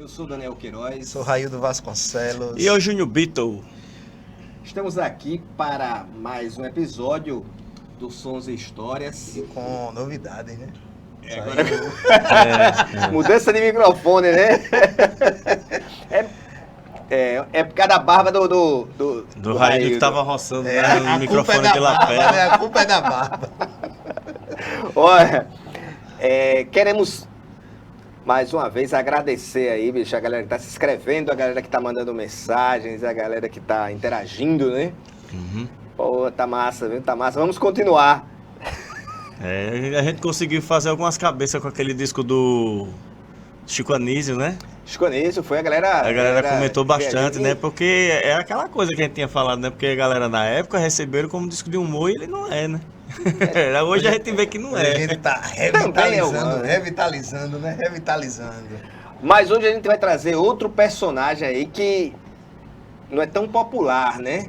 Eu sou Daniel Queiroz. Sou Raildo Vasconcelos. E eu, Júnior Beatle. Estamos aqui para mais um episódio do Sons e Histórias. E com novidades, né? Mudança de microfone, né? É por causa da barba do Raildo que tava roçando no microfone pela perna. A culpa é da barba. Olha, queremos mais uma vez agradecer aí, bicho, a galera que tá se inscrevendo, a galera que tá mandando mensagens, a galera que tá interagindo, né? Uhum. Pô, tá massa, viu? Tá massa. Vamos continuar. A gente conseguiu fazer algumas cabeças com aquele disco do Chico Anísio, né? Chico Anísio, foi a galera... A galera comentou bastante, né? Porque é aquela coisa que a gente tinha falado, né? Porque a galera na época receberam como disco de humor e ele não é, né? Hoje a gente vê que não é. A gente tá revitalizando, né? Mas hoje a gente vai trazer outro personagem aí que não é tão popular, né?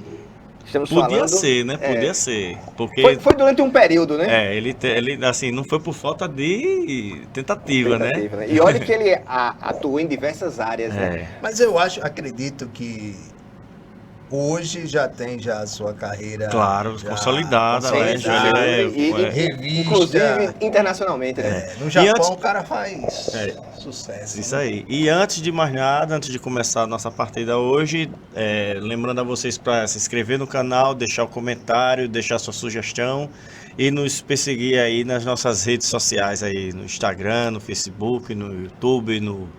Podia ser, né? Podia ser. Porque foi durante um período, né? Ele assim, não foi por falta de tentativa, né? E olha que ele atuou em diversas áreas, né? Mas acredito que hoje já tem a sua carreira... Claro, consolidada, né? Revista. Inclusive internacionalmente, né? No Japão o cara faz sucesso. Isso aí. E antes de mais nada, antes de começar a nossa partida hoje, lembrando a vocês para se inscrever no canal, deixar o comentário, deixar sua sugestão e nos perseguir aí nas nossas redes sociais aí, no Instagram, no Facebook, no YouTube, no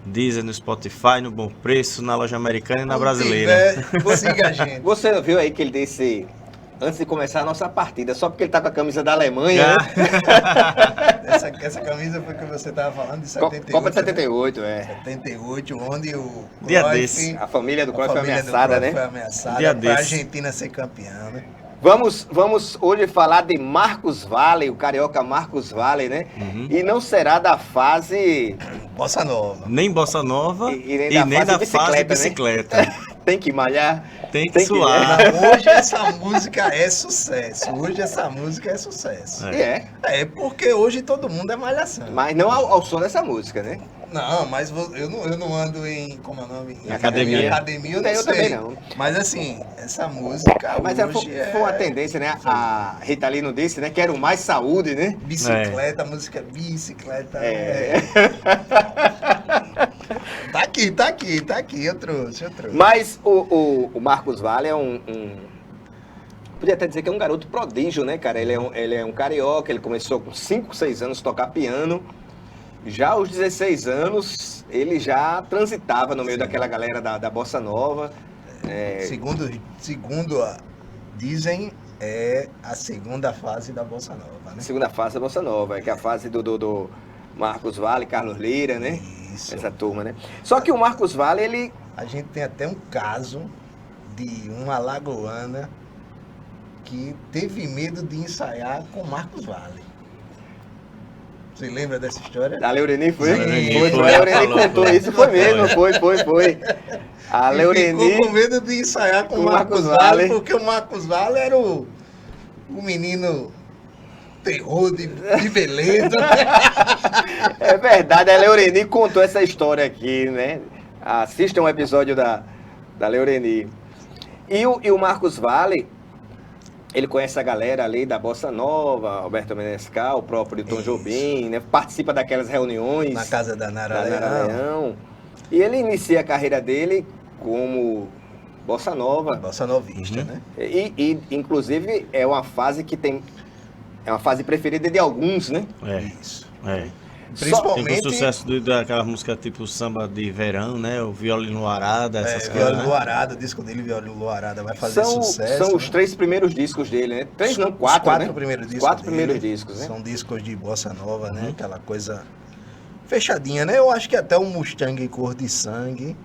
Deezer, no Spotify, no Bom Preço, na Loja Americana e na Brasileira. Siga a gente. Você não viu aí que ele disse, antes de começar a nossa partida, só porque ele tá com a camisa da Alemanha, né? Essa camisa foi que você tava falando de 78. Copa de 78, 78, onde o dia Cruyff, desse. A família do Cruyff foi ameaçada, né? Foi ameaçada Dia pra desse. Argentina ser campeã, né? Vamos hoje falar de Marcos Valle, o carioca Marcos Valle, né? Uhum. E não será da fase... Bossa Nova. Nem Bossa Nova e nem da fase bicicleta. Né? Tem que malhar. Tem que suar. Hoje essa música é sucesso. Porque hoje todo mundo é malhação. Mas não ao som dessa música, né? Não, mas eu não ando em... Como é o nome? Em academia. Em academia eu não sei. Também não. Mas assim, essa música mas hoje foi uma tendência, né? A Rita Lee não disse, né? Quero mais saúde, né? Bicicleta, a música bicicleta. Tá aqui, eu trouxe. Mas o Marcos Valle é podia até dizer que é um garoto prodígio, né, cara? Ele é um carioca, ele começou com 5, 6 anos a tocar piano. Já aos 16 anos, ele já transitava no meio daquela galera da Bossa Nova. Segundo dizem, é a segunda fase da Bossa Nova, né? Segunda fase da Bossa Nova, que é a fase do Marcos Valle, Carlos Lira, né? Isso. Essa turma, né? Só que o Marcos Valle, ele... A gente tem até um caso de uma alagoana que teve medo de ensaiar com Marcos Valle. Você lembra dessa história? A Leureni foi? Foi. A Leureni contou isso, foi mesmo, foi. A Leureni ficou com medo de ensaiar com o Marcos Valle, porque o Marcos Valle era o menino terror de beleza. É verdade, a Leureni contou essa história aqui, né? Assista um episódio da Leureni. E o Marcos Valle, ele conhece a galera ali da Bossa Nova, Alberto Menescal, o próprio Tom Jobim, né? Participa daquelas reuniões. Na casa da Nara Leão. E ele inicia a carreira dele como Bossa Nova. Bossa Novista, né? E inclusive, é uma fase que tem... É uma fase preferida de alguns, né? Isso. Principalmente o sucesso daquela música tipo samba de verão, né? O Violino Luarada, essas coisas. Violino Luarada, o disco dele, Violino Luarada, vai fazer sucesso. São os 3 primeiros discos dele, né? 3 não, 4, os 4 né? primeiros discos. 4 primeiros discos, né? São discos de Bossa Nova, né? Aquela coisa fechadinha, né? Eu acho que até o Mustang Cor de Sangue,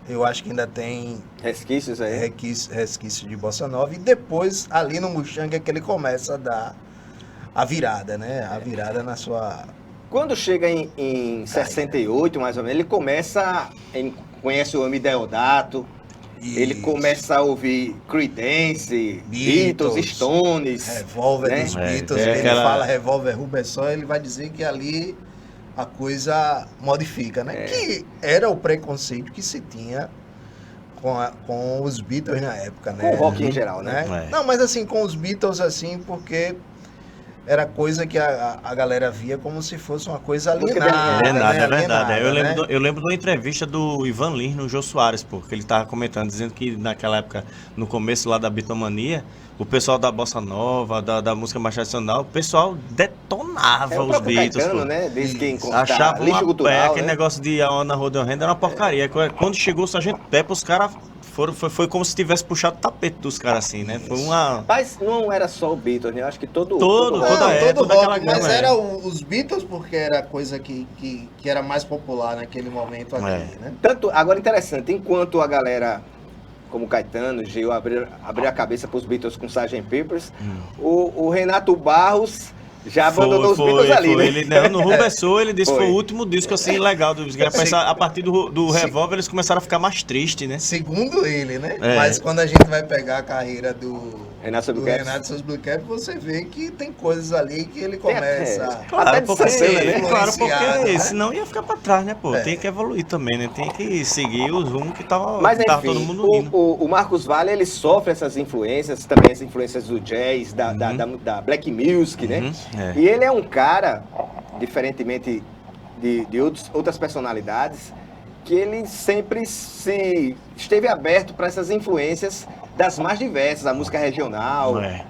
eu acho que ainda tem... Resquícios aí. Resquícios de Bossa Nova. E depois, ali no Mustang, é que ele começa a dar a virada, né? A virada na sua... Quando chega em 68, mais ou menos, ele começa... conhece o homem Deodato, ele começa a ouvir Creedence, Beatles, Stones. Revolver dos Beatles, ele fala Revolver Rubensol, ele vai dizer que ali a coisa modifica, né? Que era o preconceito que se tinha com os Beatles na época, né? Com o rock em geral, né? É. Não, mas assim, com os Beatles, assim, porque era coisa que a galera via como se fosse uma coisa Música alienada. É verdade, né? é verdade. Alienada, Eu lembro de uma entrevista do Ivan Lins no Jô Soares, pô, que ele tava comentando, dizendo que naquela época, no começo lá da Bitomania, o pessoal da Bossa Nova, da música mais tradicional, o pessoal detonava É o os próprio Beatles, Caetano, pô. né? Diz que encontra Achava lixo uma cultural, aquele né? negócio de a Ana Rodeorrenda era uma porcaria. Quando chegou o Sargento Peppa, os caras foi como se tivesse puxado o tapete dos caras assim, né? Foi uma... Mas não era só o Beatles, né? Eu acho que todo Toda todo toda aquela rock, mas gama, era os Beatles porque era coisa que era mais popular naquele momento ali, né? Tanto, agora interessante, enquanto a galera como Caetano, Gil, abriu a cabeça para os Beatles com Sgt. Peppers, o Renato Barros já abandonou os Beatles ali, né? Ele, né, no Rubensou, ele disse que foi o Foi. último disco assim legal do A partir do Revolver eles começaram a ficar mais tristes, né? Segundo ele, né? É. Mas quando a gente vai pegar a carreira do Renato do Blue Renato Seus Blue Cap, você vê que tem coisas ali que ele Tem começa... até- Claro, Até de porque, Santana, né? claro, porque Influenciado, né? senão ia ficar pra trás, né, pô? É. Tem que evoluir também, né? Tem que seguir os rumos que tava Mas todo enfim, mundo indo. o Marcos Valle, ele sofre essas influências, também as influências do jazz, da black music, né? É. E ele é um cara, diferentemente de outras personalidades, que ele sempre esteve aberto para essas influências das mais diversas, a música regional. É.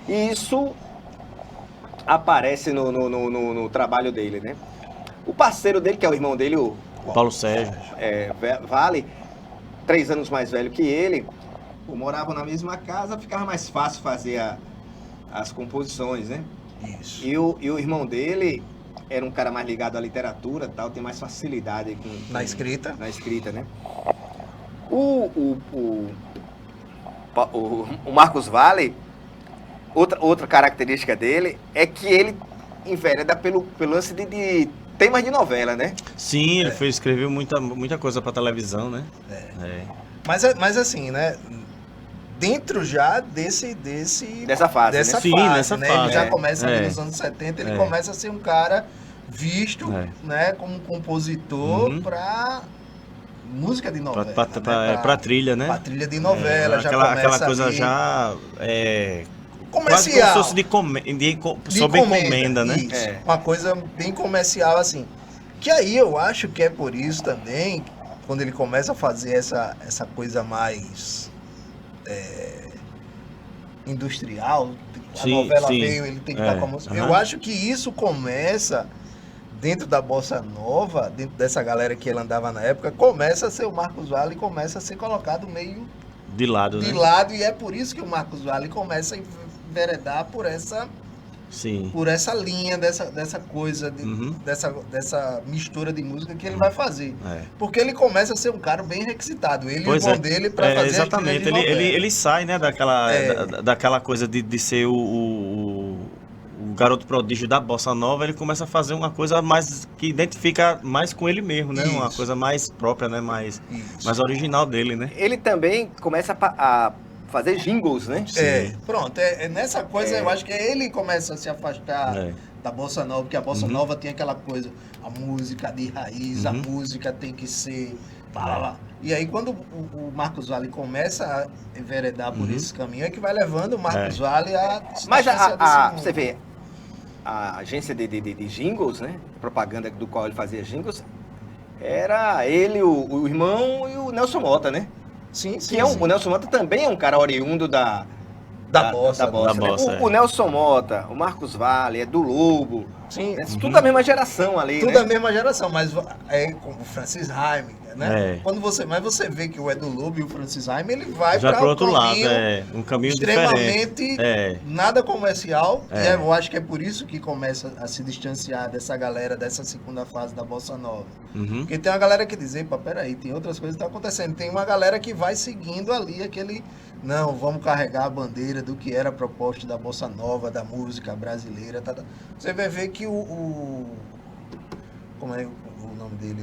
E isso aparece no trabalho dele, né? O parceiro dele, que é o irmão dele, o Paulo Sérgio. Vale, 3 anos mais velho que ele, moravam na mesma casa, ficava mais fácil fazer as composições, né? Isso. E o irmão dele era um cara mais ligado à literatura, tal, tem mais facilidade Na escrita. na escrita, né? O Marcos Valle, outra característica dele é que ele envereda pelo lance de temas de novela, né? Sim, ele escreveu muita coisa pra televisão, né? É. Mas assim, né? Dentro já Dessa fase, dessa né? Sim, fase, nessa né? fase. Ele já É, começa ali é. nos anos 70, ele É. começa a ser um cara visto, É. né, como compositor Uhum. pra, música de novela, pra, né? pra trilha, né? Pra trilha de novela, já aquela começa coisa ali, já quase como comercial. se fosse sob encomenda, né? Isso, É. uma coisa bem comercial assim. Que aí eu acho que é por isso também, quando ele começa a fazer essa coisa mais industrial, a Sim, novela sim. veio, ele tem que É, estar com a música. aham. Eu acho que isso começa dentro da Bossa Nova, dentro dessa galera que ele andava na época, começa a ser o Marcos Valle e começa a ser colocado meio De lado, de né? lado, e é por isso que o Marcos Valle começa a enveredar por essa Sim. linha, dessa coisa, Uhum. dessa mistura de música que ele vai fazer. É. Porque ele começa a ser um cara bem requisitado. Ele e o Pois irmão é. dele pra fazer exatamente. a trilha de novela. Ele sai, né, daquela, É. daquela coisa de ser o garoto prodígio da bossa nova. Ele começa a fazer uma coisa mais que identifica mais com ele mesmo, né? Uma Isso. coisa mais própria, né? Mais Isso. original dele, né? Ele também começa a fazer jingles, né? Pronto, nessa coisa eu acho que ele começa a se afastar É. da Bossa Nova, porque a Bossa Uhum. Nova tem aquela coisa, a música de raiz, a Uhum. música tem que ser... Lá. E aí quando o Marcos Valle começa a enveredar por Uhum. esse caminho, é que vai levando o Marcos Valle a se Mas distanciar desse mundo. você vê, a agência de jingles, né? Propaganda do qual ele fazia jingles, era ele, o irmão e o Nelson Mota, né? Sim, sim, Que é sim. o Nelson Mota também é um cara oriundo da Bossa, da Bossa, da né? Bossa, é. O Nelson Mota, o Marcos Valle, é do Lobo. Sim, É tudo da mesma geração ali, tudo né? da mesma geração, mas é como o Francis Haim, né? É. Mas você vê que o Edu Lobo e o Francis Haim, ele vai Já para pro outro lado, caminho um caminho diferente. extremamente nada comercial. É. E eu acho que é por isso que começa a se distanciar dessa galera dessa segunda fase da Bossa Nova. Uhum. Porque tem uma galera que diz, pá, peraí, tem outras coisas que estão acontecendo. Tem uma galera que vai seguindo ali aquele... Não, vamos carregar a bandeira do que era a proposta da Bossa Nova, da música brasileira. Tá. Você vai ver que como é o nome dele?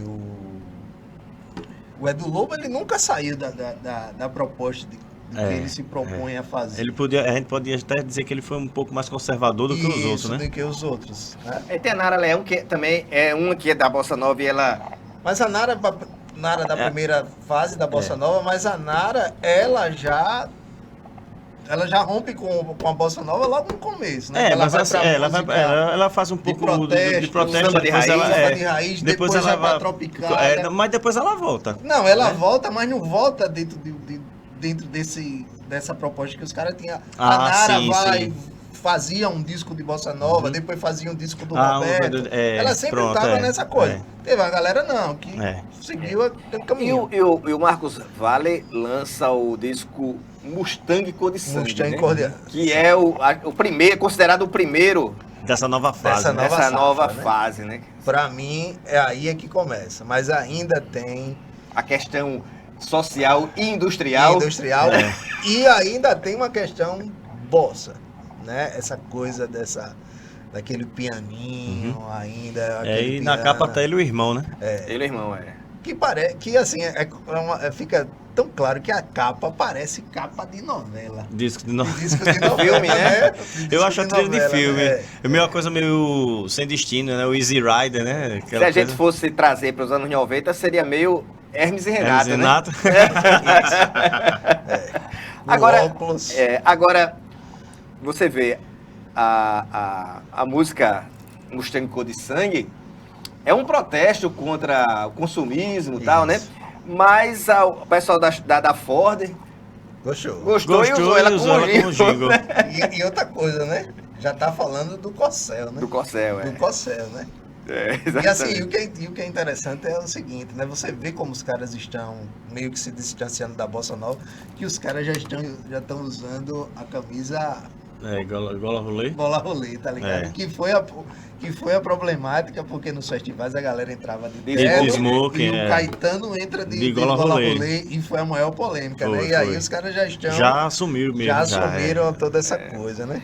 O Edu Lobo, ele nunca saiu da proposta do que ele se propõe a fazer. A gente podia até dizer que ele foi um pouco mais conservador do que os outros, né? do que os outros. Né? E tem a Nara Leão, que também é uma que é da Bossa Nova e ela... Mas a Nara da primeira fase da Bossa Nova, mas a Nara, ela já rompe com a Bossa Nova logo no começo, né? Ela faz um pouco de protesto, samba de depois raiz, depois ela ela vai vai pra Tropicália. mas depois ela volta. Não, ela volta, mas não volta dentro dessa proposta que os caras tinham. A Nara fazia um disco de Bossa Nova, depois fazia um disco do Roberto. Ela sempre estava nessa coisa. Teve uma galera que seguiu aquele caminho. E o Marcos Valle lança o disco Mustang Cor de Sangue, Mustang Cor de... que é o primeiro, considerado o primeiro dessa nova fase. Dessa nova fase, né? Pra mim, aí é que começa. Mas ainda tem a questão social e industrial. E ainda tem uma questão bossa, né? Essa coisa daquele pianinho ainda. E na capa tá ele e o irmão, né? Ele e o irmão, Que parece que assim, fica tão claro que a capa parece capa de novela. Disco de novela. Filme, né? Eu acho a trilha de filme. É uma coisa meio sem destino, né? O Easy Rider, né? Se a gente fosse trazer para os anos 90, seria meio Hermes e Renato, né? Agora, você vê a música Mustang Cor de Sangue é um protesto contra o consumismo e tal, né? Mas o pessoal da Ford gostou e usou ela como jingle. E outra coisa, né? Já tá falando do Corcel, né? Do Corcel, Do Corcel, né? E assim, o que é interessante é o seguinte, né? Você vê como os caras estão meio que se distanciando da Bossa Nova, que os caras já estão usando a camisa... Gola rolê. Gola rolê, tá ligado? Que foi a problemática, porque nos festivais a galera entrava de smoking, e o Caetano entra de gola rolê, e foi a maior polêmica, né? E aí os caras já assumiram mesmo. Já assumiram toda essa coisa, né?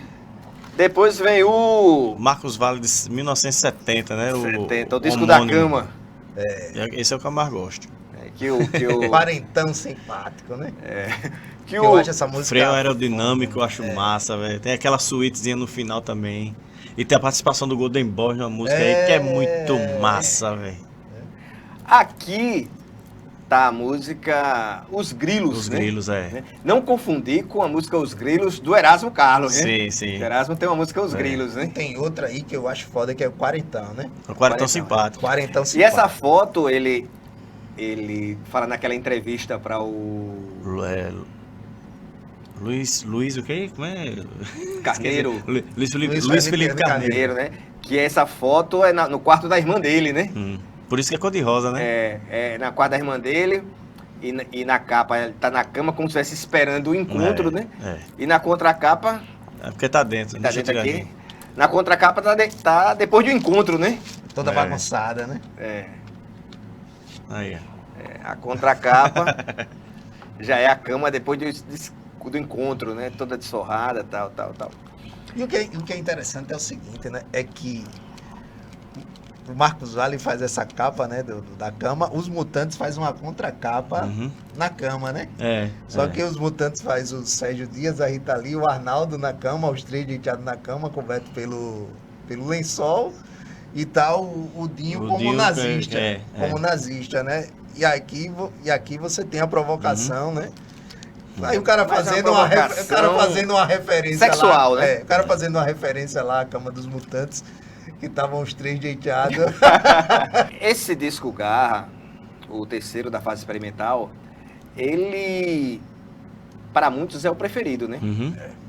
Depois vem o Marcos Valle de 1970, né? O disco da cama. Esse é o que eu mais gosto. Que o Quarentão simpático, né? Eu acho essa música... Freio aerodinâmico, eu acho massa, velho. Tem aquela suítezinha no final também. E tem a participação do Golden Boy na música aí, que é muito massa, velho. Aqui tá a música Os Grilos, Os né? Grilos, Não confundir com a música Os Grilos do Erasmo Carlos, né? Sim. O Erasmo tem uma música Os Grilos, né? E tem outra aí que eu acho foda, que é o Quarentão, né? O Quarentão simpático. E essa foto, ele fala naquela entrevista para o... Luiz o quê? Como é? Carneiro. Luiz Felipe Carneiro, né? Que essa foto é no quarto da irmã dele, né? Por isso que é cor de rosa, né? É na quarto da irmã dele e na capa ele tá na cama como se estivesse esperando o encontro, né? E na contracapa... É porque tá dentro. Tá dentro aqui. Na contracapa tá depois do encontro, né? Toda bagunçada, né? Aí, a contracapa já é a cama depois do encontro, né? Toda desforrada, tal. E o que é interessante é o seguinte, né? É que o Marcos Valle faz essa capa, né? Da cama, os Mutantes fazem uma contracapa na cama, né? Só que os Mutantes faz o Sérgio Dias, a Rita Lee, o Arnaldo na cama, os três deitados na cama, coberto pelo lençol, e tal o Dinho como nazista. Como nazista, né? E aqui você tem a provocação, né? Aí o cara fazendo uma referência sexual, lá, né? O cara fazendo uma referência lá à Cama dos Mutantes, que estavam os três deitados. Esse disco Garra, o terceiro da fase experimental, ele para muitos é o preferido, né?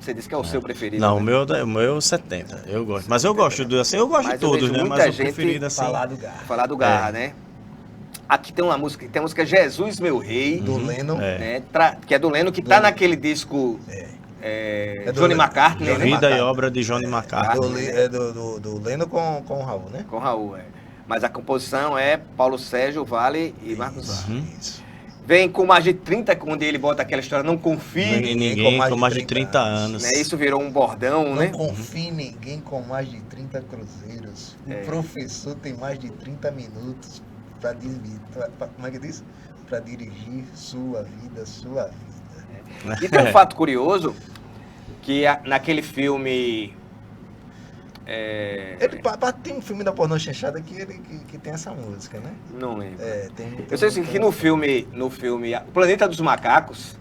Você disse que é o seu preferido. Não, né? o meu é 70. Eu gosto. Mas eu gosto de todos, né? Mas o preferido assim. Falar do Garra, né? Aqui tem a música Jesus Meu Rei, do Lennon, né? Que é do Lennon, que tá naquele disco Johnny McCartney, né? Vida e obra de Johnny McCartney. Do Lennon com o Raul, né? Com o Raul, Mas a composição é Paulo Sérgio Valle e Marcos Valle. Vem com mais de 30, onde ele bota aquela história, não confie em ninguém com mais de 30 anos. Né? Isso virou um bordão, né? Não confie em ninguém com mais de 30 cruzeiros. O professor tem mais de 30 minutos para dirigir, como é que diz? Para dirigir sua vida. E tem um fato curioso, que naquele filme... Tem um filme da pornô chanchada que tem essa música, né? Não lembro. Tem Eu sei assim, que no filme O Planeta dos Macacos,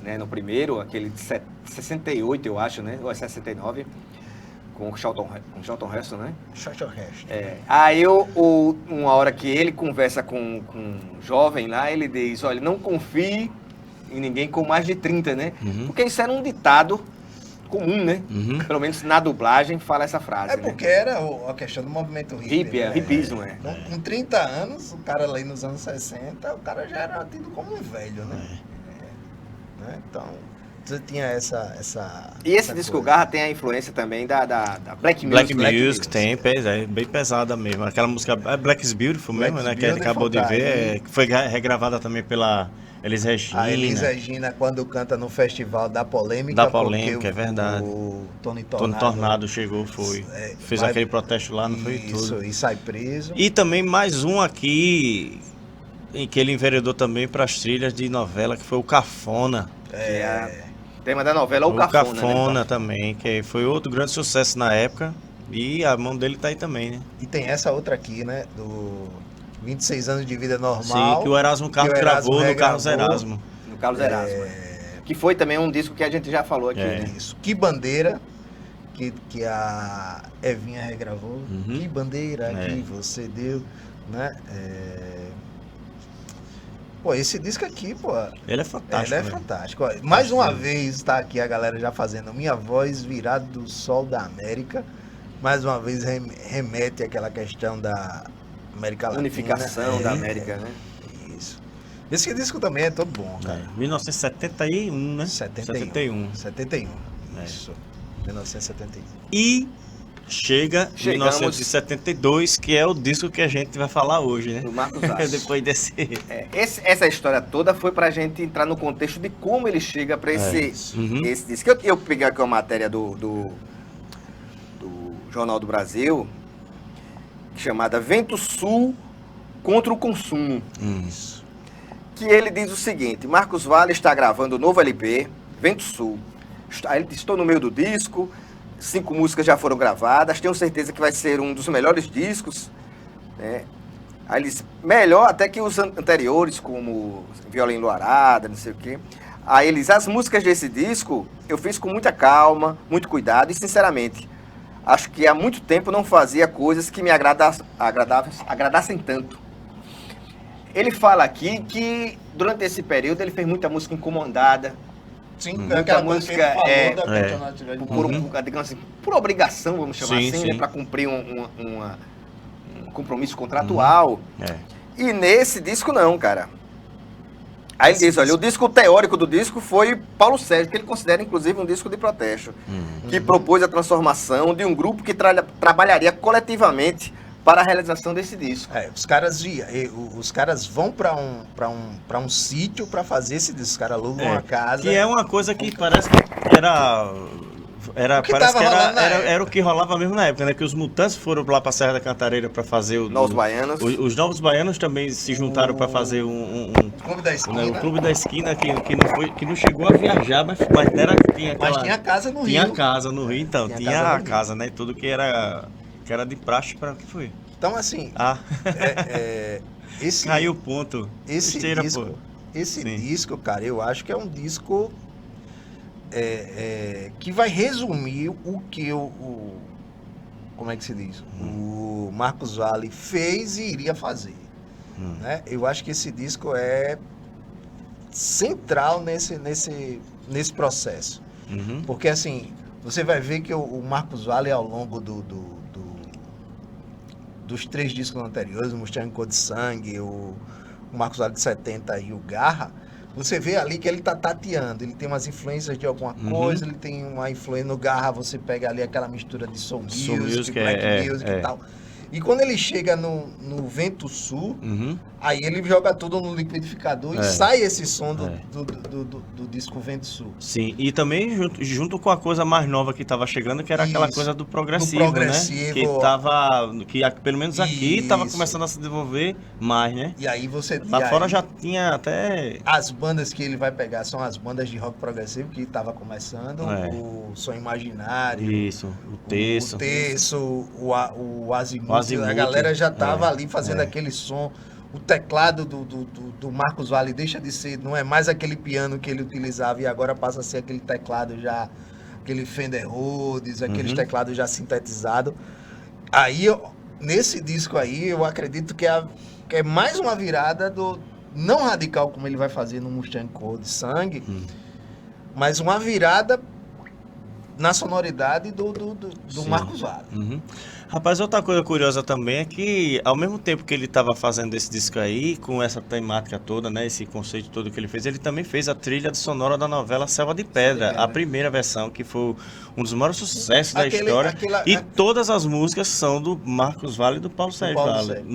né, no primeiro, aquele de 68, eu acho, né? Ou é 69, com o Charlton Heston, né? Charlton Heston. Aí, uma hora que ele conversa com um jovem lá, ele diz, olha, não confie em ninguém com mais de 30, né? Porque isso era um ditado comum, né? Pelo menos na dublagem fala essa frase. Porque era a questão do movimento hippie. Hipismo, Com 30 anos, o cara ali nos anos 60, o cara já era tido como um velho, né? Né? Então, você tinha essa E esse disco Garra tem a influência também da Black Music. Black Music tem, bem pesada mesmo. Aquela música Black is Beautiful mesmo, né? Que a gente acabou de ver, que foi regravada também pela Elis Regina. A Elis Regina, quando canta no Festival da Polêmica. Da Polêmica, é verdade. O Tony Tornado chegou, fez aquele protesto lá, não foi tudo. Isso, e sai preso. E também mais um aqui, em que ele enveredou também para as trilhas de novela, que foi o Cafona. O tema da novela é o Cafona. Cafona, né? Também, que foi outro grande sucesso na época. E a mão dele tá aí também, né? E tem essa outra aqui, né? Do 26 anos de vida normal. Sim, que o Erasmo Carlos gravou no Carlos Erasmo. No Carlos Erasmo. Que foi também um disco que a gente já falou aqui, né? Isso. Que Bandeira, que a Evinha regravou. Que bandeira que você deu, né? Pô, esse disco aqui, pô... Ele é fantástico. Ele é fantástico. Mais uma vez está aqui a galera já fazendo Minha Voz Virada do Sol da América. Mais uma vez remete àquela questão da América Latina. Unificação da América, né? Isso. Esse disco também é todo bom, cara. 1971, né? 71. Isso. 1971. E chegamos 1972, que é o disco que a gente vai falar hoje, né? Do Marcos Assis. Depois desse... Essa história toda foi pra gente entrar no contexto de como ele chega pra esse disco. Eu peguei aqui uma matéria do Jornal do Brasil, chamada Vento Sul contra o Consumo. Isso. Que ele diz o seguinte: Marcos Valle está gravando o novo LP, Vento Sul. Ele diz, estou no meio do disco, 5 músicas já foram gravadas, tenho certeza que vai ser um dos melhores discos, né? Aí ele diz, melhor até que os anteriores, como Viola Enluarada, não sei o quê. Aí ele diz, as músicas desse disco eu fiz com muita calma, muito cuidado e sinceramente, acho que há muito tempo não fazia coisas que me agradassem tanto. Ele fala aqui que durante esse período ele fez muita música incomodada. Sim, muita música digamos assim, por obrigação, vamos chamar sim, assim, sim. né, para cumprir um compromisso contratual. E nesse disco não, cara. Aí ele diz, olha, o disco teórico do disco foi Paulo Sérgio, que ele considera inclusive um disco de protesto, que propôs a transformação de um grupo que trabalharia coletivamente para a realização desse disco. Os caras vão para um sítio para fazer esse disco. Os caras alugam uma casa. Que é uma coisa que parece que era o que rolava mesmo na época, né? Que os Mutantes foram lá para a Serra da Cantareira para fazer Novos Baianos. Os Novos Baianos também se juntaram para fazer Clube da Esquina. O Clube da Esquina que não chegou a viajar, mas tinha casa no Rio. Tinha casa no Rio, então. Tinha a casa, né? Tudo que era de praxe para o que foi. Então, assim, caiu o ponto. Esse disco, cara, eu acho que é um disco que vai resumir o que como é que se diz? O Marcos Valle fez e iria fazer. Né? Eu acho que esse disco é central nesse processo. Porque, assim, você vai ver que o Marcos Valle, ao longo dos 3 discos anteriores, o Mostrando Cor de Sangue, o Marcos Valle de 70 e o Garra, você vê ali que ele tá tateando, ele tem umas influências de alguma coisa, ele tem uma influência no Garra, você pega ali aquela mistura de soul music, black music e tal. E quando ele chega no Vento Sul, Uhum. aí ele joga tudo no liquidificador e sai esse som do disco Vento Sul. Sim, e também junto com a coisa mais nova que estava chegando, que era aquela Isso. coisa do progressivo, Do progressivo. né? Pelo menos aqui, estava Isso. começando a se desenvolver mais, né? E aí você... Lá e fora aí, já tinha até... as bandas que ele vai pegar são as bandas de rock progressivo que estava começando, o Som Imaginário, Isso, o Terço. o Azimuth, O Azimuth, a galera já tava ali fazendo é. aquele som. O teclado do Marcos Valle deixa de ser, não é mais aquele piano que ele utilizava e agora passa a ser aquele teclado já, aquele Fender Rhodes, aqueles teclados já sintetizados. Aí, nesse disco aí, eu acredito que é mais uma virada não radical como ele vai fazer no Mustang Cor de Sangue, mas uma virada na sonoridade do Sim. Marcos Valle. Uhum. Rapaz, outra coisa curiosa também é que, ao mesmo tempo que ele estava fazendo esse disco aí, com essa temática toda, né, esse conceito todo que ele fez, ele também fez a trilha sonora da novela Selva de Pedra, a primeira versão, que foi um dos maiores sucessos da história. E todas as músicas são do Marcos Valle e do Paulo Sérgio Valle.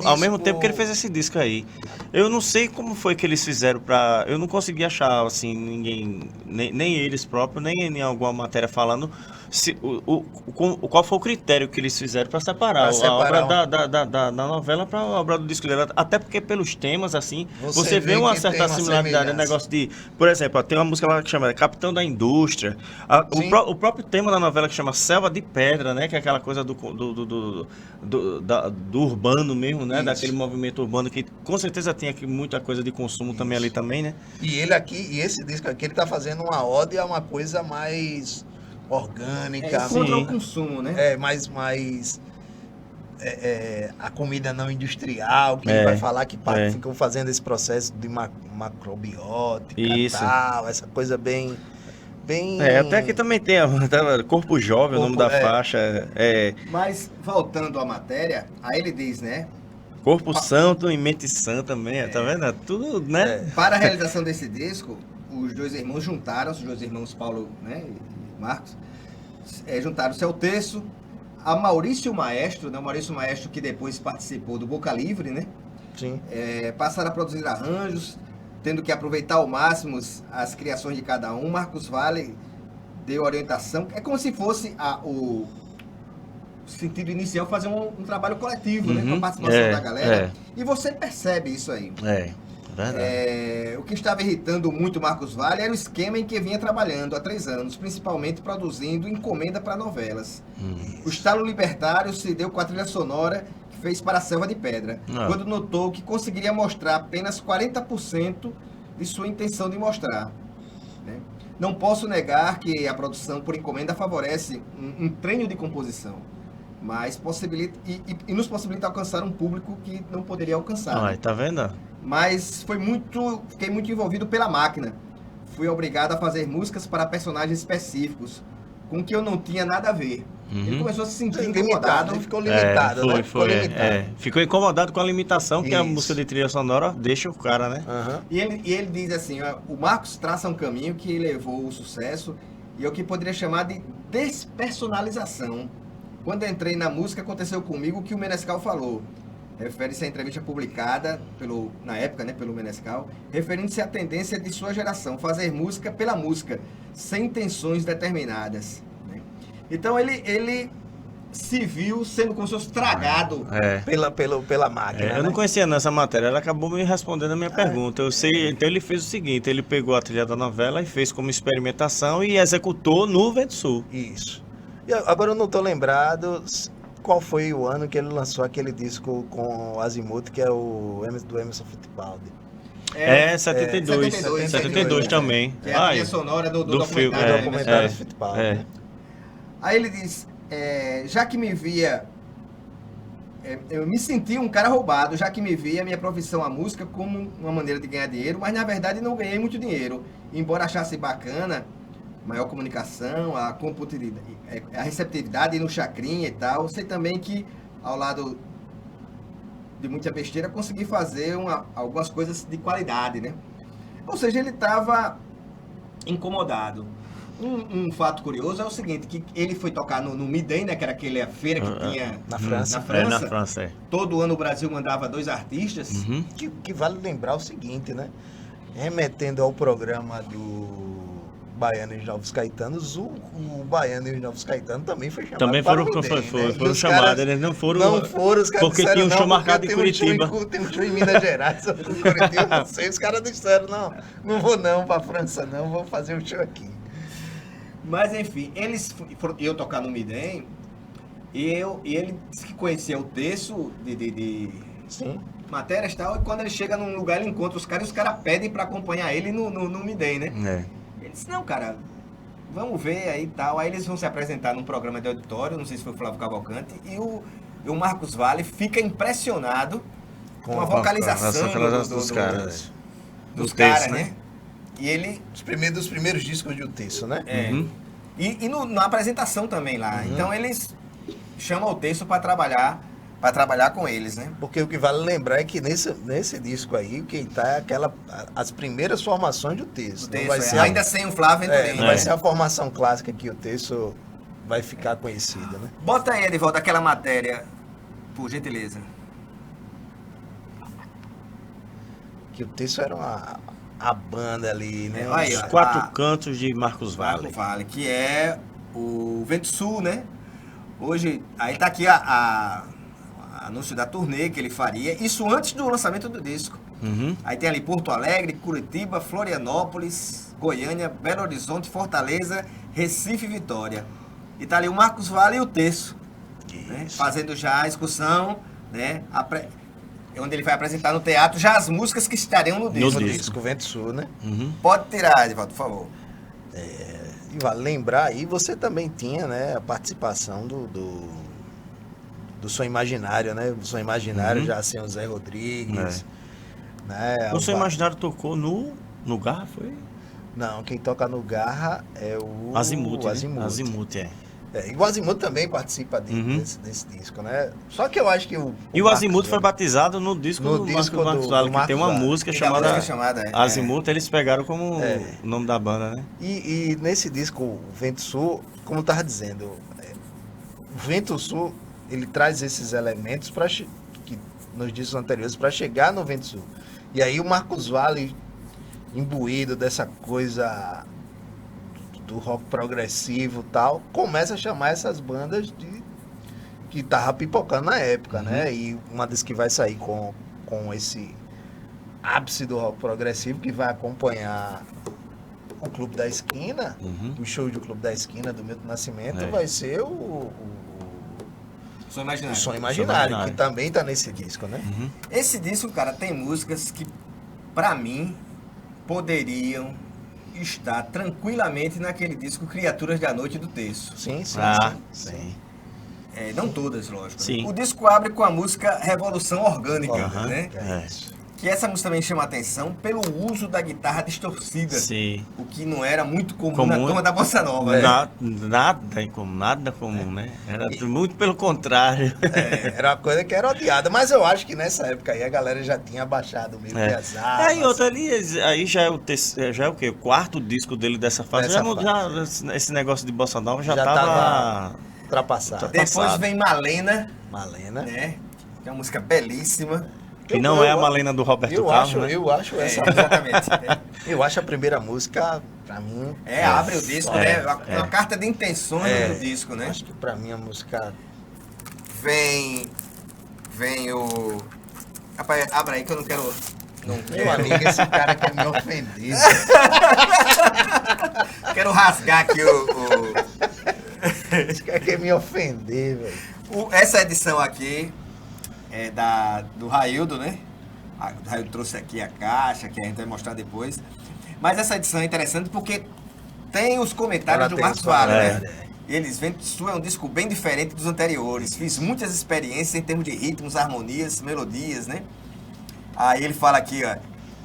Ao mesmo tempo que ele fez esse disco aí. Eu não sei como foi que eles fizeram pra... Eu não consegui achar, assim, ninguém, nem eles próprios, nem em alguma matéria falando qual foi o critério que eles fizeram para separar a obra da novela para a obra do disco dele. Até porque pelos temas, assim, você vê uma certa similaridade. Negócio de, por exemplo, tem uma música lá que chama Capitão da Indústria. O próprio tema da novela que chama Selva de Pedra, né? Que é aquela coisa do urbano mesmo, né? Isso. Daquele movimento urbano que com certeza tem aqui muita coisa de consumo também ali também, né? E ele aqui, e esse disco aqui, ele tá fazendo uma ode a uma coisa mais orgânica. Contra o consumo, né? A comida não industrial, que ele vai falar que ficam fazendo esse processo de macrobiótica e tal, essa coisa bem... até aqui também tem Corpo Jovem, o nome da faixa. Mas, voltando à matéria, aí ele diz, né? Corpo Santo e Mente Sã também, tá vendo? Tudo, né? Para a realização desse disco, os dois irmãos juntaram-se, os dois irmãos Paulo, né, e Marcos, juntaram-se ao Terço, a Maurício Maestro, né, o Maurício Maestro que depois participou do Boca Livre, né? Sim. Passaram a produzir arranjos, tendo que aproveitar ao máximo as criações de cada um. Marcos Valle deu orientação, é como se fosse o sentido inicial, fazer um trabalho coletivo, né, com a participação da galera, e você percebe isso aí. O que estava irritando muito o Marcos Valle era o esquema em que vinha trabalhando há 3 anos, principalmente produzindo encomenda para novelas. O estalo libertário se deu com a trilha sonora que fez para a Selva de Pedra, quando notou que conseguiria mostrar apenas 40% de sua intenção de mostrar, né? Não posso negar que a produção por encomenda favorece um treino de composição, mas nos possibilita alcançar um público que não poderia alcançar. Tá vendo? Mas fiquei muito envolvido pela máquina. Fui obrigado a fazer músicas para personagens específicos, com que eu não tinha nada a ver. Ele começou a se sentir incomodado. Ele ficou limitado, Ficou incomodado com a limitação que a música de trilha sonora deixa o cara, né? E ele diz assim, o Marcos traça um caminho que levou o sucesso e é o que poderia chamar de despersonalização. Quando entrei na música, aconteceu comigo o que o Menescal falou. Refere-se à entrevista publicada na época, né, pelo Menescal, referindo-se à tendência de sua geração, fazer música pela música, sem intenções determinadas, né? Então ele se viu sendo como se fosse tragado pela máquina. Eu não conhecia nessa matéria, ela acabou me respondendo a minha pergunta. Eu sei, então ele fez o seguinte, ele pegou a trilha da novela e fez como experimentação e executou no Vento Sul. Isso. E agora eu não estou lembrado qual foi o ano que ele lançou aquele disco com o Azimuth, que é do Emerson Fittipaldi. 72 também. Que é a trilha sonora do documentário do Fittipaldi. Né? Aí ele diz, já que me via, eu me senti um cara roubado, já que me via a minha profissão, a música, como uma maneira de ganhar dinheiro, mas na verdade não ganhei muito dinheiro. Embora achasse bacana, maior comunicação, a receptividade no chacrinha e tal, sei também que ao lado de muita besteira consegui fazer algumas coisas de qualidade, né? Ou seja, ele estava incomodado. Um fato curioso é o seguinte, que ele foi tocar no Midem, né, que era aquela feira que tinha Na França. na Na França, é. Todo ano o Brasil mandava 2 artistas. Uhum. Que vale lembrar o seguinte, né? Remetendo ao programa do Baiano e os Novos Caetanos, o Baiano e os Novos Caetanos também foi chamado Também para foram, o Midem, né? E foram os chamados, caras eles não foram. Não foram, os caras porque disseram, tinha um não, show marcado porque em tem um show Curitiba. Tem um show em Minas Gerais, outro em Curitiba, não sei. Os caras disseram, não vou não pra França não, vou fazer um show aqui. Mas enfim, eles foram eu tocar no Midem, e ele disse que conhecia o texto de Sim. matérias e tal, e quando ele chega num lugar ele encontra os caras e os caras pedem pra acompanhar ele no Midem, né? É. Ele disse, não, cara, vamos ver aí e tal. Aí eles vão se apresentar num programa de auditório, não sei se foi o Flávio Cavalcante, e o Marcos Valle fica impressionado com a vocalização dos caras. dos Do caras, texto, né? E ele... Dos primeiros discos de O Texto, né? É, Uhum. e na apresentação também lá. Então eles chamam o texto para trabalhar com eles, né? Porque o que vale lembrar é que nesse disco aí, quem tá é as primeiras formações do texto. O Não texto, vai é, ser ainda sem o Flávio Venturini. não vai ser a formação clássica que o texto vai ficar conhecida, né? Bota aí de volta aquela matéria, por gentileza. Que o texto era a banda ali, né? Aí, Os ó. 4 cantos de Marcos Valle. Vale, que é o Vento Sul, né? Hoje, aí tá aqui a anúncio da turnê que ele faria, isso antes do lançamento do disco. Uhum. Aí tem ali Porto Alegre, Curitiba, Florianópolis, Goiânia, Belo Horizonte, Fortaleza, Recife e Vitória. E tá ali o Marcos Valle e o Terço, né? Fazendo já a excursão, né? Onde ele vai apresentar no teatro já as músicas que estariam no disco. No disco Vento Sul, né? Uhum. Pode tirar, Edivaldo, por favor. E vale lembrar aí, você também tinha, né, a participação do Som Imaginário, né? O Som Imaginário já sem o Zé Rodrigues. Né? O Seu Imaginário tocou no Garra, foi? Não, quem toca no Garra é o Azimuth. Azimuth. Né? Azimuth, é. E o Azimuth também participa desse disco, né? Só que eu acho que E o Azimuth foi batizado no disco do Marcos Valle, que tem uma música Tem uma música chamada chamada Azimuth, eles pegaram como o nome da banda, né? E nesse disco, o Vento Sul, como eu tava dizendo, o Vento Sul, ele traz esses elementos que nos discos anteriores para chegar no Vento Sul. E aí o Marcos Valle, imbuído dessa coisa do rock progressivo e tal, começa a chamar essas bandas que tava pipocando na época, né? E uma das que vai sair com esse ápice do rock progressivo, que vai acompanhar o Clube da Esquina, o show do Clube da Esquina do Milton Nascimento, vai ser o Som Imaginário. Som Imaginário, que também tá nesse disco, né? Esse disco, cara, tem músicas que, pra mim, poderiam estar tranquilamente naquele disco Criaturas da Noite do Terço. Sim. Sim. Não todas, lógico. Sim. O disco abre com a música Revolução Orgânica, né? É. Que essa música também chama atenção pelo uso da guitarra distorcida. Sim. O que não era muito comum na turma da Bossa Nova, né? Nada comum, né? Era muito pelo contrário. Era uma coisa que era odiada, mas eu acho que nessa época aí a galera já tinha baixado meio que as armas. Aí outra ali, aí já é o quê? O 4º disco dele dessa fase. Esse negócio de Bossa Nova já tava ultrapassado. Depois vem Malena, Malena, né? Que é uma música belíssima. Que não é a Malena do Roberto Carlos, né? Eu acho essa exatamente. Eu acho a primeira música, pra mim... abre o disco, né? Uma carta de intenções do disco, né? Acho que pra mim a música... Vem o... Rapaz, abre aí que eu não quero... Meu amigo, esse cara quer me ofender. Quero rasgar aqui Esse cara quer me ofender, velho. Essa edição aqui é do Raildo, né? O Raildo trouxe aqui a caixa, que a gente vai mostrar depois. Mas essa edição é interessante porque tem os comentários do Marcos Valle, né? Eles veem que isso é um disco bem diferente dos anteriores. Fiz muitas experiências em termos de ritmos, harmonias, melodias, né? Aí ele fala aqui, ó,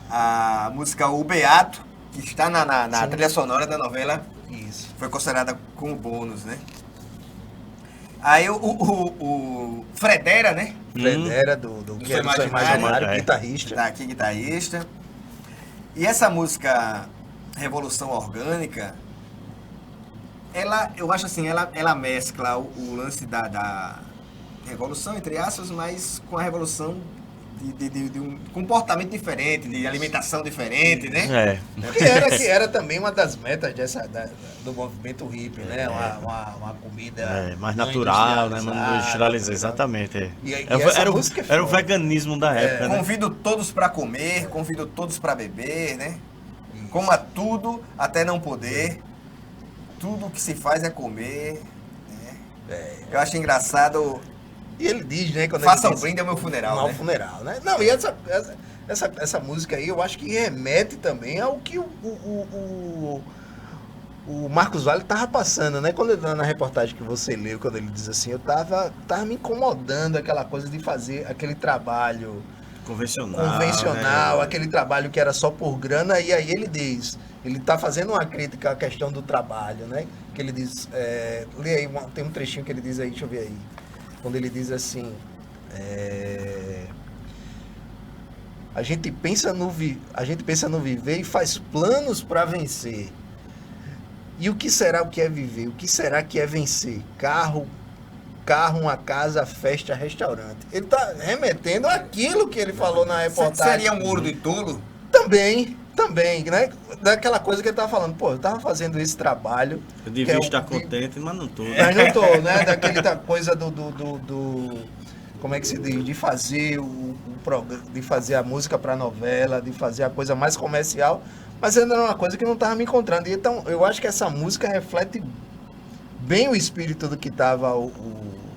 a música O Beato, que está na trilha sonora da novela, foi considerada como bônus, né? Aí o Fredera, né? Fredera do que é do Som Imaginário, guitarrista. Tá aqui, guitarrista. E essa música Revolução Orgânica, eu acho assim, ela mescla o lance da revolução, entre aspas, mas com a revolução de um comportamento diferente, de alimentação diferente, né? Que era também uma das metas do movimento hippie, né? Uma comida mais natural, né? Industrializada, exatamente. Era o veganismo da época, né? Convido todos para comer, convido todos para beber, né? Coma tudo até não poder. Tudo que se faz é comer. Né? Eu acho engraçado. E ele diz, né? Quando faça ele um brinde ao meu funeral. Ao funeral, né? Não, e essa música aí, eu acho que remete também ao que o Marcos Valle tava passando, né? Quando na reportagem que você leu, quando ele diz assim, eu tava me incomodando aquela coisa de fazer aquele trabalho convencional, né? aquele trabalho que era só por grana, e aí ele diz, ele tá fazendo uma crítica à questão do trabalho, né? Que ele diz, lê aí, tem um trechinho que ele diz aí, deixa eu ver aí. Quando ele diz assim, a gente pensa no viver e faz planos para vencer. E o que será o que é viver? O que será que é vencer? Carro, uma casa, festa, restaurante. Ele está remetendo àquilo que ele falou na reportagem. Seria um ouro de tolo? Também, né? Daquela coisa que ele tava falando, pô, eu tava fazendo esse trabalho. Eu devia estar contente, mas não tô. Mas não tô, né? Daquela coisa do como é que se diz? De fazer de fazer a música pra novela, de fazer a coisa mais comercial, mas ainda era uma coisa que não tava me encontrando. E então, eu acho que essa música reflete bem o espírito do que tava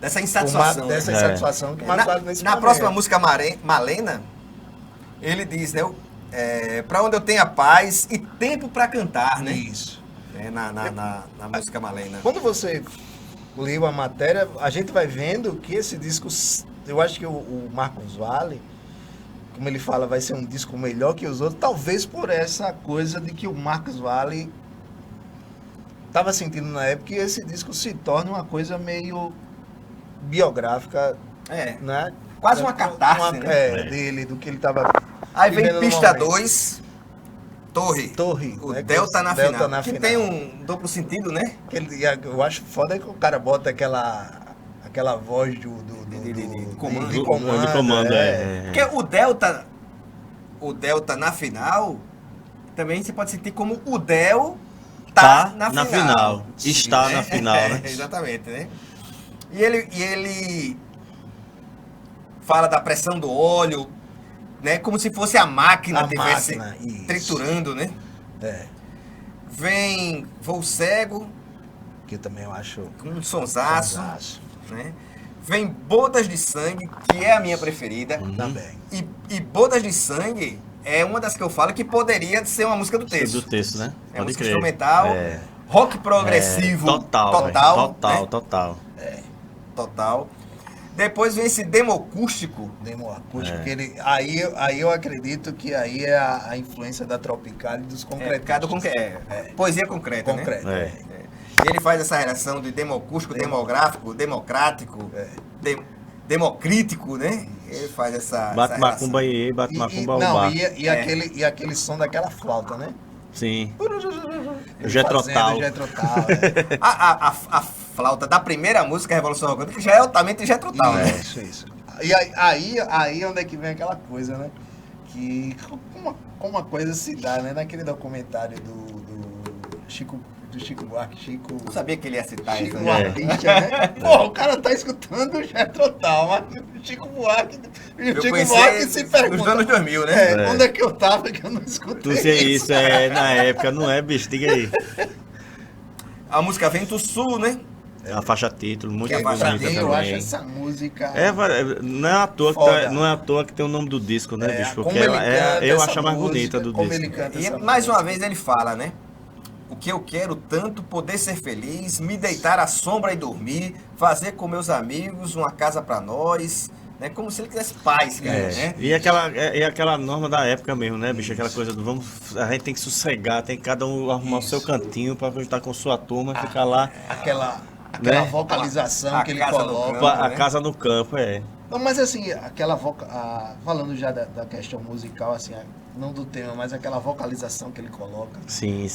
dessa insatisfação. Dessa insatisfação que mais vale nesse Na próxima música, Malena, ele diz, né? Para onde eu tenha paz e tempo para cantar, né? Isso. Na música Malena. Quando você leu a matéria, a gente vai vendo que esse disco, eu acho que o Marcos Valle, como ele fala, vai ser um disco melhor que os outros, talvez por essa coisa de que o Marcos Valle estava sentindo na época que esse disco se torna uma coisa meio biográfica, né? Quase uma catarse, né? Dele, do que ele estava. Aí vem pista 2, Torre. O né? Delta na Delta final. Na que final. tem um duplo sentido, né? Eu acho foda que o cara bota aquela voz de comando. De comando, Porque o Delta na final, também você pode sentir como o Del tá na final. Está na final, né? Exatamente, né? E ele fala da pressão do óleo, né? Como se fosse a máquina estivesse triturando, né? Vem Voo Cego, que também eu acho com um sonsaço, né? Vem Bodas de Sangue, que é a minha preferida. Também. E Bodas de Sangue é uma das que eu falo que poderia ser uma música do texto. Do texto, né? É uma música instrumental, rock progressivo. Total. Depois vem esse demoacústico. Que aí eu acredito que aí é a influência da Tropical e dos concretistas. Poesia concreta, né? E ele faz essa relação de democústico, demográfico, democrático, democrítico, né? Ele faz essa bate macumba aí, bate macumba ubá. E aquele som daquela flauta, né? Sim. O Jetrotal. A flauta da primeira música, Revolução Orgânica, que já é altamente Jetrotal, né? Isso. E aí onde é que vem aquela coisa, né? Que como a coisa se dá, né? Naquele documentário do Chico Buarque, Eu sabia que ele ia citar isso. Chico Artista, né? Pô, o cara tá escutando o Jetrotal, mas o Chico Buarque se pergunta. Nos anos 2000, né? Onde é que eu tava que eu não escutei Tu sei isso, na época, não é, bicho? Diga aí. A música Vento Sul, né? É uma faixa título, muito bonita também. Eu acho essa música... não é à toa que tem o nome do disco, né, bicho? Porque eu acho a mais bonita do disco. E mais uma vez ele fala, né? O que eu quero tanto, poder ser feliz, me deitar à sombra e dormir, fazer com meus amigos uma casa pra nós, né? Como se ele quisesse paz, cara, né? E aquela norma da época mesmo, né, bicho? Aquela coisa do a gente tem que sossegar, tem que cada um arrumar o seu cantinho pra estar com sua turma, ficar lá. Aquela né? vocalização que ele coloca. A casa no campo, Não, mas assim, aquela falando já da questão musical, assim, não do tema, mas aquela vocalização que ele coloca. Sim.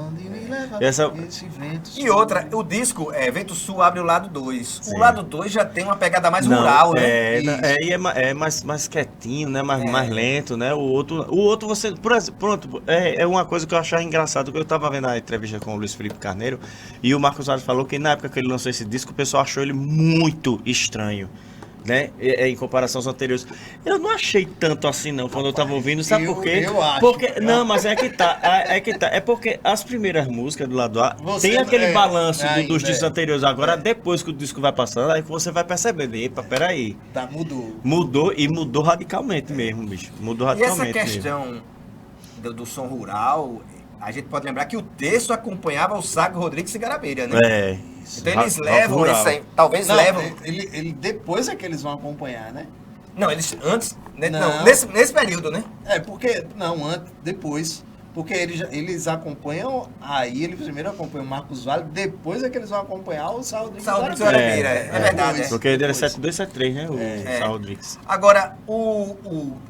Onde me leva Essa- esse vento E sul. outra, o disco Vento Sul abre o lado 2. Sim. O lado 2 já tem uma pegada mais Não, rural, né? Isso. É mais quietinho, né? Mais lento, né? O outro você. Por exemplo, pronto, é uma coisa que eu achava engraçado, que eu tava vendo a entrevista com o Luiz Felipe Carneiro, e o Marcos Vaz falou que na época que ele lançou esse disco, o pessoal achou ele muito estranho. Né? Em comparação aos anteriores. Eu não achei tanto assim, não, quando eu tava ouvindo. Sabe por quê? eu acho. Porque, não, mas é que tá. É porque as primeiras músicas do lado A Você- tem aquele balanço ainda, dos discos é. anteriores. Agora, depois que o disco vai passando, aí você vai percebendo. Epa, peraí. Tá, mudou. Mudou radicalmente mesmo, bicho. Mudou E essa radicalmente mesmo. questão do som rural, a gente pode lembrar que o texto acompanhava o Sago Rodrigues e Garabeira, né? É. Então eles Rock levam rural. isso aí, talvez Não, levam. ele depois é que eles vão acompanhar, né? Não, eles antes, né? Não. Não, nesse período, né? É, porque. Não, antes, depois. Porque eles acompanham. Aí eles primeiro acompanham o Marcos Vale, depois é que eles vão acompanhar o Saúl Rodrigues. Saúl Rodrigues Garabeira. Garabeira, é verdade, depois. Porque ele era Depois. 7273, né? O É. Saúl Rodrigues. Agora,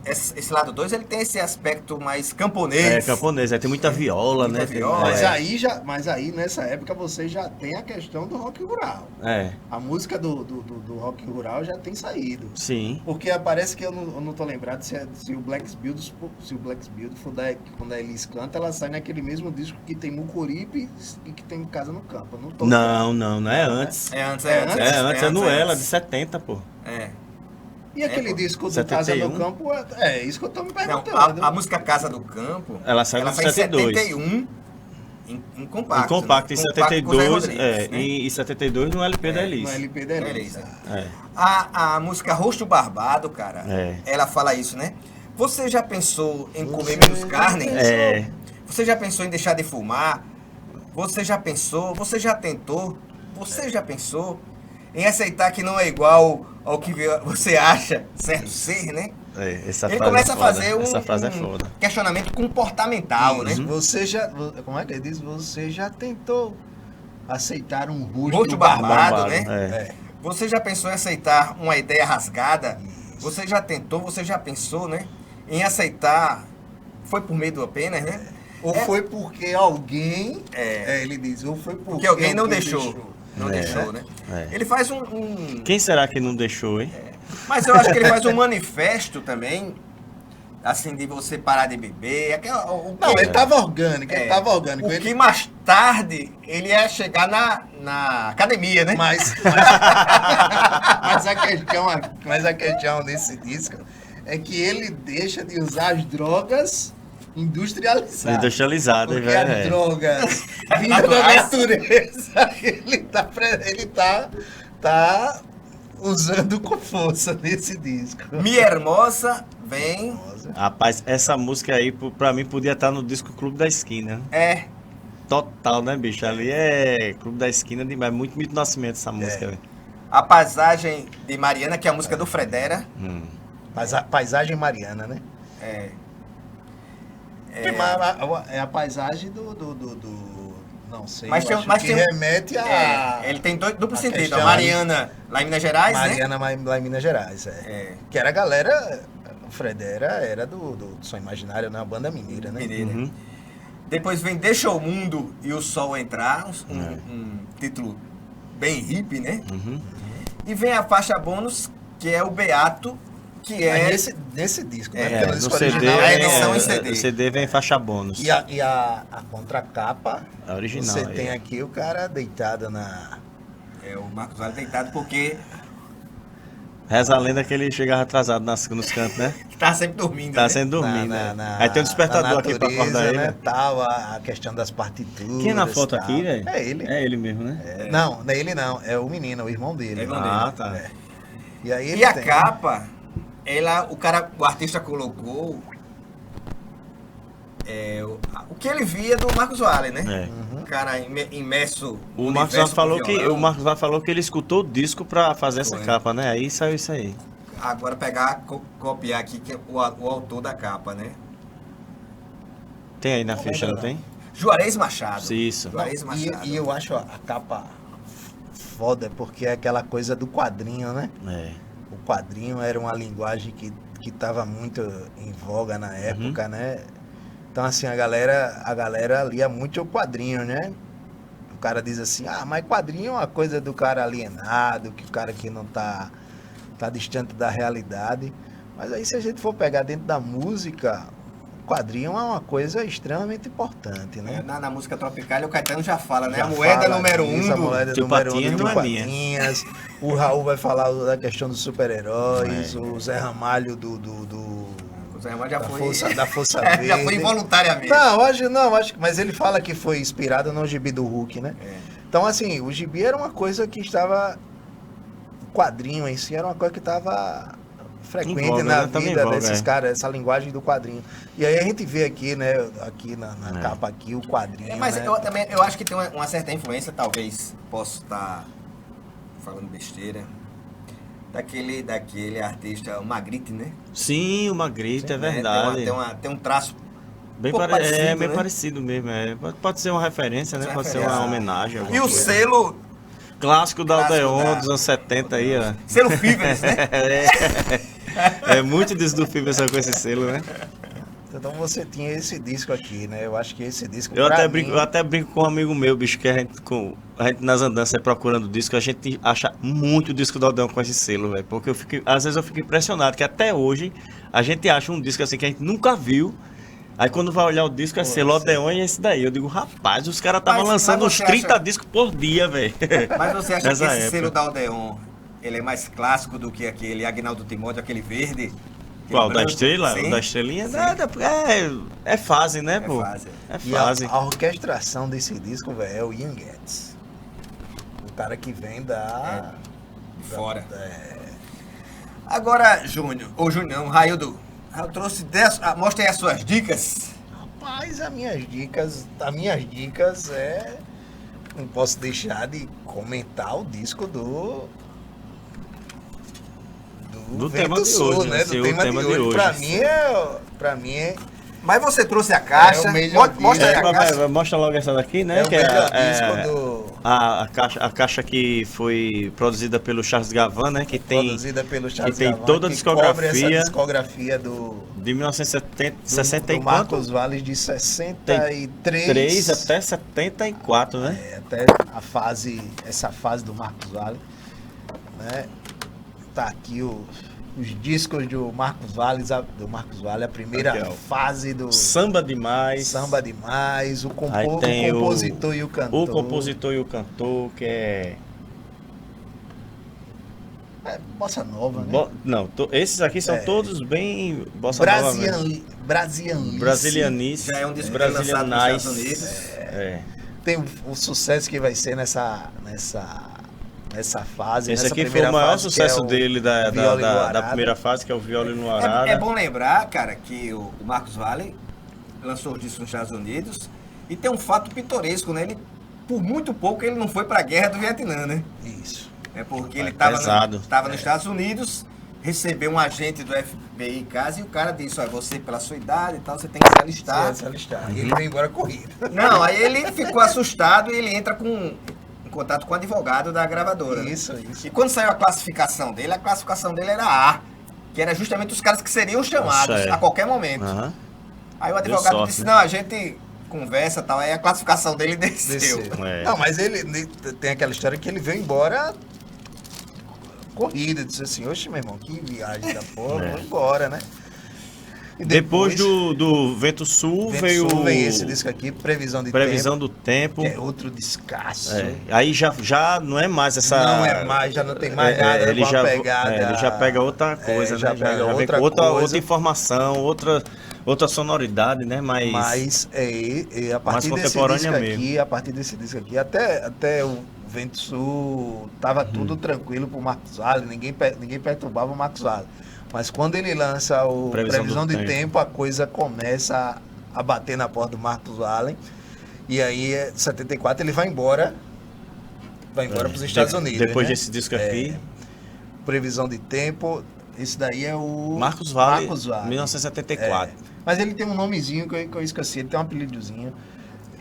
esse lado 2, ele tem esse aspecto mais camponês. É, camponês, aí tem muita viola, Muita né? viola, Mas, é. mas aí, nessa época, você já tem a questão do rock rural. É, A música do rock rural já tem saído. sim. Porque parece que eu não tô lembrado se o Black Build for quando a Elis canta, ela sai naquele mesmo disco que tem Mucuripe e que tem Casa no Campo. Eu não tô Não é antes. É antes, É É Noela, de 70, pô. É. E aquele pô. disco do 71? Casa no Campo, é isso que eu tô me Não, perguntando. a música Casa do Campo, Ela saiu no em 72. 71, em compacto. Em compacto, em né? Compacto com o Zé 72, Rodrigues, né? e 72 no LP da Elis. No LP da Elis. Elis, É. A música Rosto Barbado, cara, É. ela fala isso, né? Você já pensou em comer menos carne? É. Você já pensou em deixar de fumar? Você já pensou? Você já tentou? Você já pensou em aceitar que não é igual ao que você acha certo ser, né? Essa Ele frase começa é a foda. fazer Essa frase é foda. questionamento comportamental, né? Você já. Como é que ele diz? Você já tentou aceitar um rosto, Rosto barbado, Barbado, né? é. Você já pensou em aceitar uma ideia rasgada? Você já tentou, você já pensou, né? Em aceitar. Foi por medo apenas, né? Ou foi porque alguém. É. Ele diz, ou foi Porque alguém não deixou. Não É. deixou, né? É. Ele faz Quem será que não deixou, hein? Mas eu acho que ele faz um manifesto também, assim, de você parar de beber. Não, ele tava orgânico, É, ele tava orgânico. O Ele, que mais tarde ele ia chegar na academia, né? mas a questão desse disco é que ele deixa de usar as drogas industrializadas. Industrializado, Porque velho. as drogas vindas da Naturais. natureza, ele tá usando com força nesse disco. Mi Hermosa vem. Rapaz, essa música aí, pra mim, podia estar no disco Clube da Esquina. É. Total, né, bicho? Ali é Clube da Esquina demais. Muito Mito Nascimento essa música, velho. A Paisagem de Mariana, que é a música do Fredera. Mas a paisagem mariana, né? É. É a paisagem do não sei, Mas eu tem- acho mas que tem- remete a Ele tem duplo a sentido. questão A Mariana, lá em Minas Gerais, né? Mariana lá em Minas Gerais, É. Que era a galera, o Fredera era do Som Imaginário, né? Uma banda mineira, né? Mineira. Uhum. Depois vem Deixa o Mundo e o Sol Entrar, um título bem hippie, né? Uhum. E vem a faixa bônus, que é o Beato, que é... Nesse disco, né? É, Porque no No disco CD, original a edição em o CD. CD vem faixa bônus. E a contracapa, A original. você aí. tem aqui o cara deitado na... É o Marcos Vale deitado porque Reza a lenda que ele chegava atrasado nos cantos, né? tá sempre dormindo, Tá né? sendo dormindo, na- né? Aí tem um despertador aqui pra natureza, acordar ele, né? né? Tal, a questão das partituras. Quem é na foto tal. aqui, velho? É ele. É ele mesmo, né? Não, não é ele não, é o menino, o irmão dele. É o irmão Ah, dele. tá. É. E aí ele E a tem- capa, o artista colocou o que ele via do Marcos Vale, né? É. O cara imerso O no Marcos universo Vale do violão. o Marcos Vale falou que ele escutou o disco pra fazer essa Foi. capa, né? Aí saiu isso aí. Agora pegar, copiar aqui que é o autor da capa, né? Tem aí na ficha, não tem? Juarez Machado. Isso. Juarez Machado. E eu acho a capa foda, porque é aquela coisa do quadrinho, né? É. o quadrinho era uma linguagem que estava muito em voga na época, né? Então, assim, a galera lia muito o quadrinho, né? O cara diz assim, mas quadrinho é uma coisa do cara alienado, que o cara que não tá distante da realidade. Mas aí, se a gente for pegar dentro da música, o quadrinho é uma coisa extremamente importante, né? Na música tropical, o Caetano já fala, né? Já A moeda fala número disso, 1 a moeda Tio número 1 Patinhas do não Tio é minha. Patinhas. O Raul vai falar da questão dos super-heróis, o Zé Ramalho O Zé Ramalho já da foi... Força Verde. já foi involuntariamente. Não, acho que... Mas ele fala que foi inspirado no gibi do Hulk, né? Então, assim, o gibi era uma coisa que estava... O quadrinho em si era uma coisa que estava frequente Em voga, na né? Tava em vida voga, desses caras, essa linguagem do quadrinho. E aí a gente vê aqui, né? Aqui na capa aqui, o quadrinho, Mas né? eu acho que tem uma certa influência, talvez posso estar falando besteira, daquele artista, o Magritte, né? Sim, o Magritte, é verdade. Tem um traço Bem pouco parecido, bem né? parecido mesmo. Pode ser uma referência, né? Pode ser referência. uma homenagem. alguma E o coisa. selo Clássico da Clássico Aldeon da- dos anos 70 aí, ó. selo Fivers, né? É muito disso do filme essa com esse selo, né? Então você tinha esse disco aqui, né? Eu acho que esse disco Eu pra até mim, brinco com um amigo meu, bicho, que a gente nas andanças procurando disco, a gente acha muito disco do Aldeon com esse selo, velho. Porque às vezes eu fico impressionado que até hoje a gente acha um disco assim que a gente nunca viu. Aí quando vai olhar o disco é selo Aldeon e esse daí. Eu digo, rapaz, os caras estavam Mas lançando uns você 30 acha- discos por dia, velho. Mas você acha Nessa que esse época. selo da Aldeon, ele é mais clássico do que aquele Agnaldo Timóteo, aquele verde? Qual? Aquele Da branco? estrela? Sim. Da estrelinha? Sim. É fase, né, pô? fase. É e fase. a orquestração desse disco, velho, é o Ian Getz. O cara que vem Fora. Agora, Júnior, ou Junião, Raildo, eu trouxe mostra aí as suas dicas. Rapaz, as minhas dicas é... Não posso deixar de comentar o disco do tema de Sul, hoje, né? né? Do Sim, o tema tema de de hoje. hoje. Pra mim é Mas você trouxe a caixa. É o melhor Mostra aí disco. a caixa. Mostra logo essa daqui, né? o que melhor é disco do... a caixa que foi produzida pelo Charles Gavan, né? Que tem produzida pelo Charles tem Gavan, toda a que cobre essa discografia discografia do de 1960 e do Marcos Valles de 63 3 até 74, né? até essa fase do Marcos Valles, né? Tá aqui os discos do Marcos Valles, a primeira Aqui, ó. fase do Samba Demais. Samba Demais, o Aí tem compositor e o cantor. O compositor e o cantor, que é Bossa Nova, né? Não, esses aqui são todos bem bossa nova mesmo. Brasilianice. Já é um disco que é lançado nos Estados Unidos. É. Tem o sucesso que vai ser nessa fase. Esse nessa aqui foi primeira o maior fase, que sucesso é o dele da Viola e da Luarada. primeira fase, que é o Viola no Arada. É bom lembrar, cara, que o Marcos Valles lançou o disco nos Estados Unidos e tem um fato pitoresco, né? Ele, por muito pouco, ele não foi pra guerra do Vietnã, né? Isso. É porque É ele estava pesado. nos Estados Unidos, recebeu um agente do FBI em casa e o cara disse, olha, você pela sua idade e tal, você tem que se alistar. Se alistar. E ele veio embora corrido. Não, aí ele ficou assustado e ele entra em contato com o advogado da gravadora. né? Isso. E quando saiu a classificação dele era A, que era justamente os caras que seriam chamados Nossa, é. a qualquer momento. Aham. Aí o advogado sorte, disse, né? não, a gente conversa e tal, aí a classificação dele desceu. É. Não, mas ele tem aquela história que ele veio embora corrida. Disse assim, oxe, meu irmão, que viagem da porra, vou embora, né? E Depois do Vento Sul veio veio esse disco aqui, Previsão de Previsão do Tempo. Tempo, que é outro descasso. É. Aí já não é mais essa. Não é mais, já não tem mais nada ele com a já, pegada. ele já pega outra coisa, já né? pega vem outra com outra coisa. informação, outra sonoridade, né? Mas a partir desse contemporânea disco mesmo. aqui, até o Vento Sul tava tudo tranquilo pro Marcos Valles, ninguém perturbava o Marcos Valles. Mas quando ele lança o Previsão de Tempo, a coisa começa a bater na porta do Marcos Valles. E aí, em 74, ele vai embora para os Estados Unidos. Depois né? desse disco aqui, Previsão de Tempo, esse daí é o Marcos Valles, Valles. 1974. Mas ele tem um nomezinho que eu esqueci, ele tem um apelidozinho.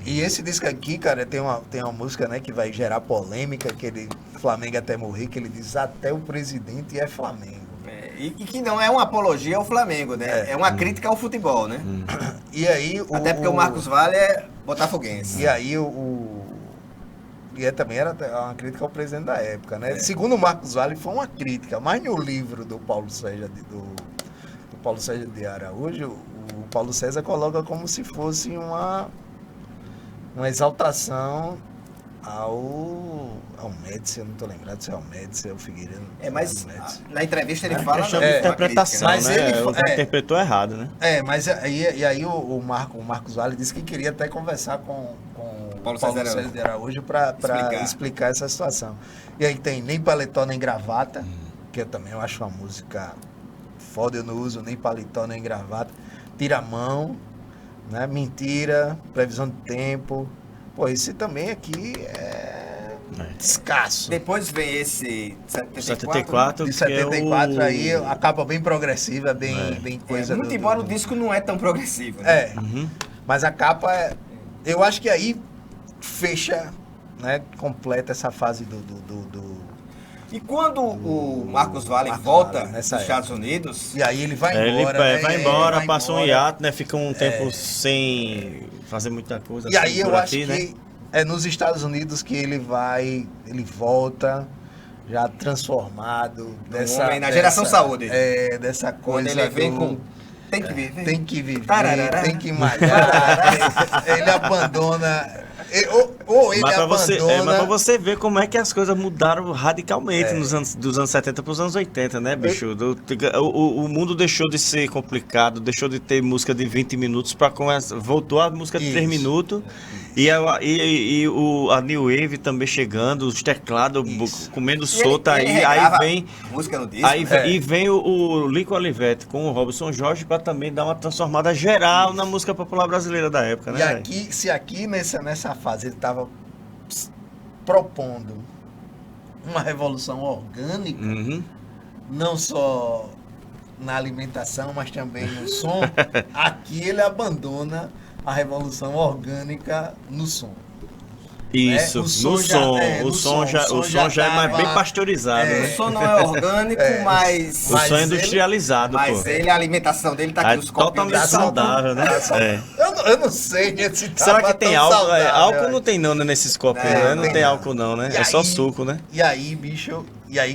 E esse disco aqui, cara, tem uma música, né, que vai gerar polêmica, que ele, Flamengo até morrer, que ele diz até o presidente é Flamengo. E que não é uma apologia ao Flamengo, né? É uma crítica ao futebol, né? E aí Até porque o Marcos Vale é botafoguense. E aí também era uma crítica ao presidente da época, né? Segundo o Marcos Vale, foi uma crítica, mas no livro do Paulo Sérgio de Araújo, o Paulo César coloca como se fosse uma exaltação ao Médici, eu não estou lembrado se é o Médici, é o Figueiredo. Mas na entrevista ele fala... questão de interpretação, mas né? ele interpretou errado, né? Mas aí o Marcos Vale disse que queria até conversar com o Paulo César de Araújo para explicar essa situação. E aí tem Nem Paletó Nem Gravata, que eu também acho uma música foda, eu não uso nem paletó nem gravata. Tira a Mão, né? Mentira, Previsão de Tempo. Pô, esse também aqui é escasso. Depois vem esse 74, de 74 aí, a capa bem progressiva, bem coisa. Muito embora o disco não é tão progressivo, né? Mas a capa eu acho que aí fecha, né, completa essa fase do E quando o Marcos Vale volta dos Estados Unidos... E aí ele vai embora, ele vai embora, passa um hiato, né? Fica um tempo sem fazer muita coisa. E aí eu acho que né? É nos Estados Unidos que ele volta já transformado na geração saúde. Dessa coisa. Quando ele vem com... Tem que viver. Tem que viver, tem que malhar. Ele abandona... Mas pra você ver como é que as coisas mudaram radicalmente dos anos 70 para os anos 80, né, bicho? O mundo deixou de ser complicado, deixou de ter música de 20 minutos para começar. Voltou a música de 3 minutos. E a New Wave também chegando, os teclados comendo solta aí vem. Música no disco, e vem o Lincoln Olivetti com o Robson Jorge para também dar uma transformada geral na música popular brasileira da época, né? E se aqui nessa fase ele estava propondo uma revolução orgânica, não só na alimentação, mas também no som, aqui ele abandona a revolução orgânica no som. Isso, o som já é mais bem pasteurizado. Né? O som não é orgânico, mas... O som é industrializado, Mas a alimentação dele tá aqui, os copos totalmente saudável, né? Eu não sei se será que tem álcool? Álcool não tem não nesses copos, né? Não tem álcool não, né? É só suco, né? E aí, bicho,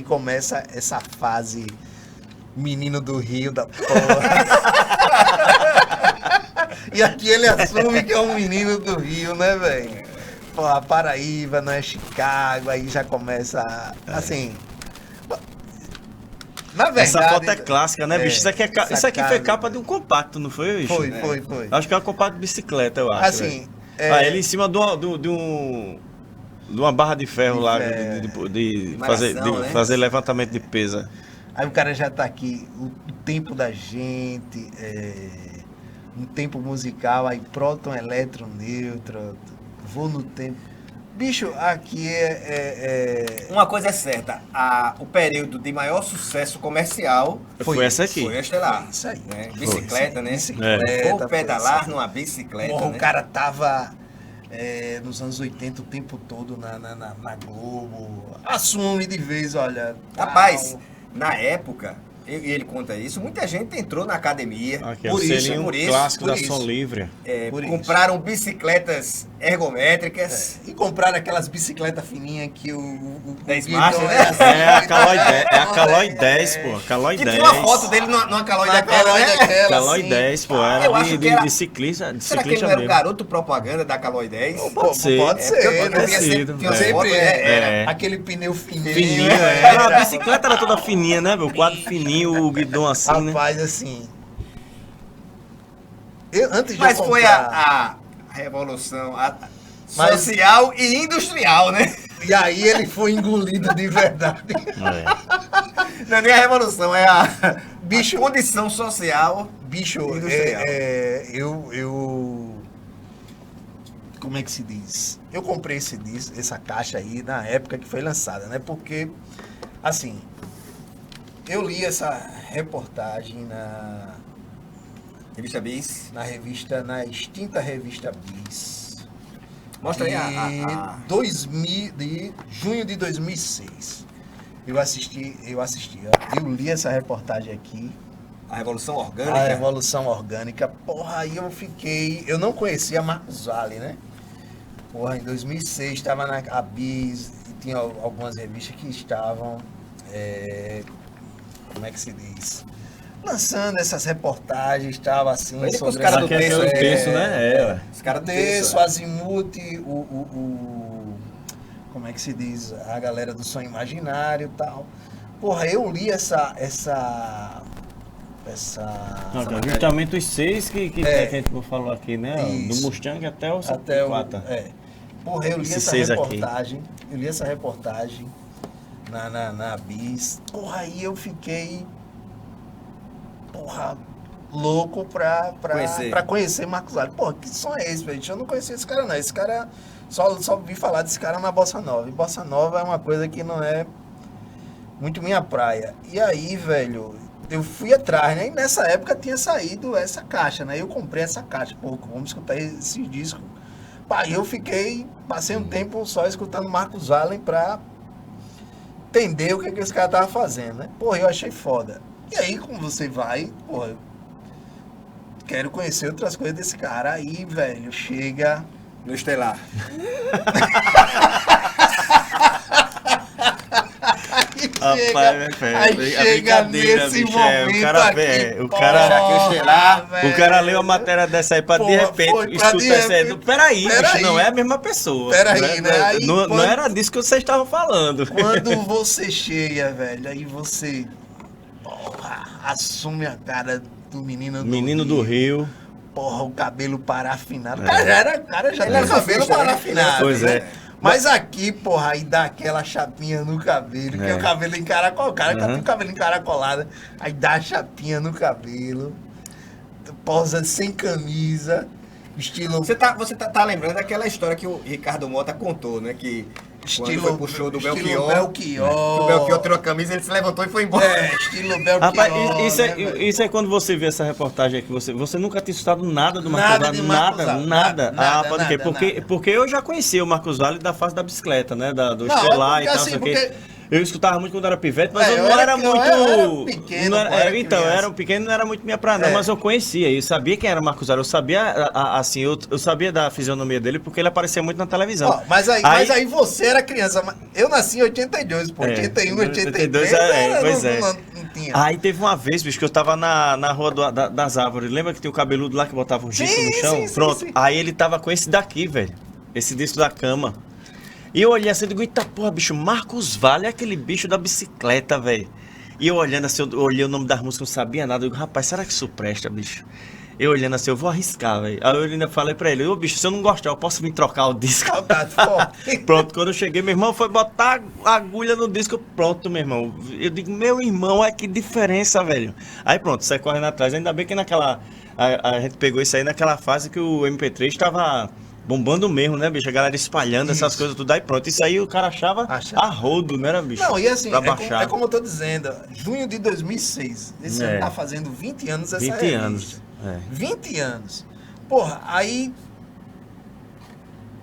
começa essa fase menino do Rio da porra. E aqui ele assume que é um menino do Rio, né, velho? Pô, a Paraíba, não é Chicago, aí já começa assim... Na verdade... Essa foto é clássica, né, bicho? Isso aqui foi capa de um compacto, não foi, bicho? Foi. Acho que é um compacto de bicicleta, eu acho. Assim... ele em cima de uma barra de ferro lá, de fazer levantamento de peso. Aí o cara já tá aqui, o tempo da gente, um tempo musical, aí próton, elétron, nêutron, vou no tempo. Bicho, aqui Uma coisa é certa, o período de maior sucesso comercial foi essa aqui. Foi esta lá. Isso aí. Né? Bicicleta, né? Bicicleta, Ou pedalar numa bicicleta. Porra, né? O cara tava nos anos 80 o tempo todo na Globo. Assume de vez, olha. Rapaz, na época, e ele conta isso, muita gente entrou na academia. Por isso, clássico da Som Livre. Compraram bicicletas ergométricas. E compraram aquelas bicicletas fininhas que o 10 marchas, né? A Caloi 10, pô. Caloi 10. Que tinha uma foto dele numa Caloi daquela, né? Caloi 10, pô. Era de ciclista. Será que ele não era o garoto propaganda da Caloi 10? Pode ser. Pode ser. Sempre era. Aquele pneu fininho. A bicicleta era toda fininha, né, meu? O quadro fininho, o guidão assim, né? Rapaz, assim... Mas foi a revolução social e industrial, né? E aí ele foi engolido de verdade. Não é nem a revolução, é a condição social. Bicho, industrial. Como é que se diz? Eu comprei essa caixa aí na época que foi lançada, né? Porque, assim, eu li essa reportagem Revista Bis. na extinta revista Bis. Mostra aí de junho de 2006. Eu li essa reportagem aqui. a Revolução Orgânica. A Revolução Orgânica. Porra, aí eu não conhecia Marcos Valle, né? Porra, em 2006 estava na Bis, e tinha algumas revistas que estavam, como é que se diz? Lançando essas reportagens, estava assim, Ele com os sobre caras do Aqui é texto, o texto, né? Os caras do texto, texto. Azimuth, como é que se diz? A galera do Sonho Imaginário e tal. Porra, eu li essa Não, cara, justamente os 6 que a gente falou aqui, né? Isso. Do Mustang até o até o 4. Porra, eu li Esses essa 6 aqui. reportagem na Bis. Porra, aí eu fiquei louco pra conhecer Marcos Valle. Porra, que som é esse, velho? Eu não conhecia esse cara, não. Esse cara, só vi falar desse cara na Bossa Nova. E Bossa Nova é uma coisa que não é muito minha praia. E aí, velho, eu fui atrás, né? E nessa época tinha saído essa caixa, né? Eu comprei essa caixa. Pô, vamos escutar esse disco. Pá, eu passei um tempo só escutando Marcos Valle pra entender o que esse cara tava fazendo, né? Porra, eu achei foda. E aí, como você vai, porra, quero conhecer outras coisas desse cara. Aí, velho, chega... No Estelar. Aí chega nesse momento o cara, aqui, o cara, porra, o cara leu a matéria dessa aí pra de repente escutar essa aí. Peraí, bicho, não é a mesma pessoa. Peraí, né? Aí, não era disso que vocês estavam falando. Quando você chega, velho, aí você assume a cara do menino do Rio. Porra, o cabelo parafinado. O Ele cara já era tem cabelo surfista, né? parafinado. Pois né? é. Mas aqui, porra, aí dá aquela chapinha no cabelo, que é o cabelo encaracolado. O cara tá com o cabelo encaracolado, aí dá a chapinha no cabelo, posa sem camisa, estilo... Você tá lembrando daquela história que o Ricardo Mota contou, né? Que quando foi pro show do Belchior, que o Belchior tirou a camisa, ele se levantou e foi embora. Estilo Belchior. Rapaz, né, isso é quando você vê essa reportagem aqui, você nunca tinha escutado nada do Nada Marcos de Valle, Marcos Valle, nada. nada, Pode crer, nada. porque eu já conhecia o Marcos Valle da fase da bicicleta, né? Do Não, Estelar e tal, assim, sei o quê. Eu escutava muito quando era pivete, mas É, eu não era eu muito. era pequeno, não era- pô, era então, eu criança. era um pequeno, não era muito minha praia, não, É. mas eu conhecia, eu sabia quem era o Marcos Valle, eu sabia, assim, eu sabia da fisionomia dele porque ele aparecia muito na televisão. Ó, mas aí você era criança. Eu nasci em 82, pô. 81, 82. Pois é. Não tinha. Aí teve uma vez, bicho, que eu tava na rua das árvores. Lembra que tem o cabeludo lá que botava um giz no chão? sim, Pronto. sim. Aí ele tava com esse daqui, velho. Esse disco da cama. E eu olhei assim e digo, eita porra, bicho, Marcos Valle é aquele bicho da bicicleta, velho. E eu olhando assim, eu olhei o nome das músicas, não sabia nada. Eu digo, rapaz, será que isso presta, bicho? Eu olhando assim, eu vou arriscar, velho. Aí eu ainda falei pra ele, ô bicho, se eu não gostar, eu posso vir trocar o disco? Saudade forte. Pronto, quando eu cheguei, meu irmão foi botar a agulha no disco, pronto, meu irmão. Eu digo, meu irmão, que diferença, velho. Aí pronto, sai correndo atrás. Ainda bem que a gente pegou isso aí naquela fase que o MP3 tava bombando mesmo, né, bicho? A galera espalhando essas coisas tudo. Aí pronto, isso aí o cara achava a rodo, né, bicho? Não, e assim, Pra baixar. como eu tô dizendo, junho de 2006. Esse ano tá fazendo 20 anos essa 20 revista. anos. 20 anos. Porra, aí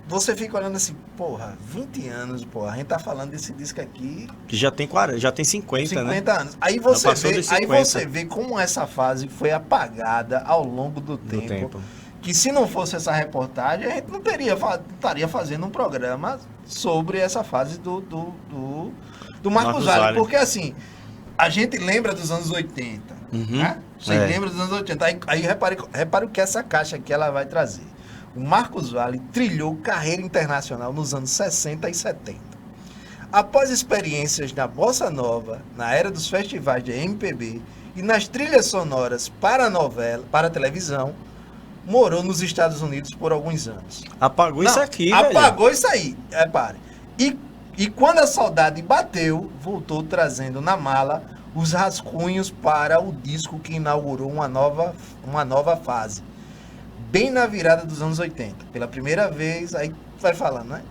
você fica olhando assim, porra, 20 anos, porra, a gente tá falando desse disco aqui, Que já tem 40, já tem 50, 50 né? anos. Aí Já você passou vê, dos aí 50. você vê como essa fase foi apagada ao longo do Do tempo. Que se não fosse essa reportagem, a gente não estaria fazendo um programa sobre essa fase do Marcos Marcos Valle. Valle. Porque assim, a gente lembra dos anos 80, né? Você lembra dos anos 80. Aí repare o que essa caixa aqui ela vai trazer. O Marcos Valle trilhou carreira internacional nos anos 60 e 70. Após experiências na Bossa Nova, na era dos festivais de MPB e nas trilhas sonoras para novela, para televisão, morou nos Estados Unidos por alguns anos. Apagou isso Não, aqui, velho. apagou isso aí, repare. E quando a saudade bateu, voltou trazendo na mala os rascunhos para o disco que inaugurou uma nova fase. Bem na virada dos anos 80. Pela primeira vez, aí vai falando, né?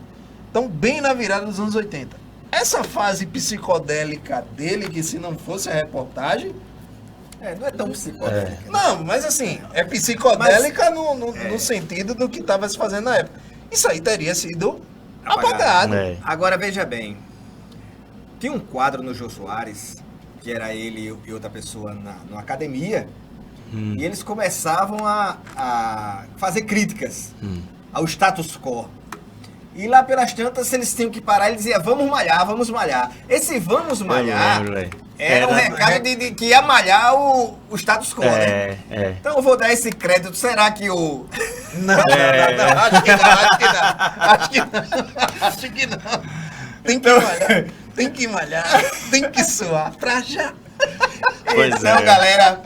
Então, bem na virada dos anos 80. Essa fase psicodélica dele, que se não fosse a reportagem... Não é tão psicodélico. Não, mas assim, é psicodélica no sentido do que estava se fazendo na época. isso aí teria sido apagado. É. Agora veja bem, tinha um quadro no Jô Soares, que era ele e outra pessoa numa academia, e eles começavam a fazer críticas ao status quo. E lá pelas tantas, eles tinham que parar, ele dizia, vamos malhar, vamos malhar. Esse vamos malhar lembro, velho. era um recado de que ia malhar o status quo, né? É. Então eu vou dar esse crédito, será que o... Não, acho que não. Acho que não. Tem que malhar, tem que suar pra já. Pois Então, é. galera,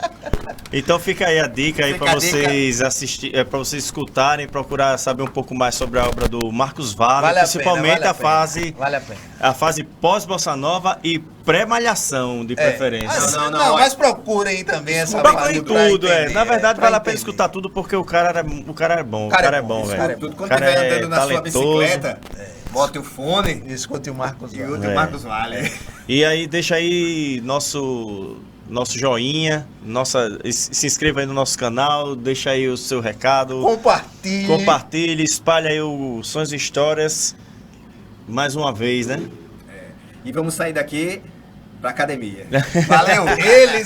Então fica aí a dica aí Fica para a dica. vocês assistir, para vocês escutarem, procurar saber um pouco mais sobre a obra do Marcos Vale, Vale a principalmente pena, a fase Vale a pena. a fase pós-bossa nova e pré-malhação de preferência. Não, mas procurem também essa Procurem pra tudo, entender, Na verdade, pra vale a pena entender. escutar tudo porque o cara é bom. O cara é bom, Isso, velho. tudo quando O cara estiver é andando na sua talentoso. bicicleta, bote o fone Escute o Marcos e Vale. o É. Marcos Vale. E aí, deixa aí nosso joinha, se inscreva aí no nosso canal, deixa aí o seu recado, compartilhe, espalhe aí o Sonhos e Histórias mais uma vez, né? E vamos sair daqui pra academia. Valeu! Eles.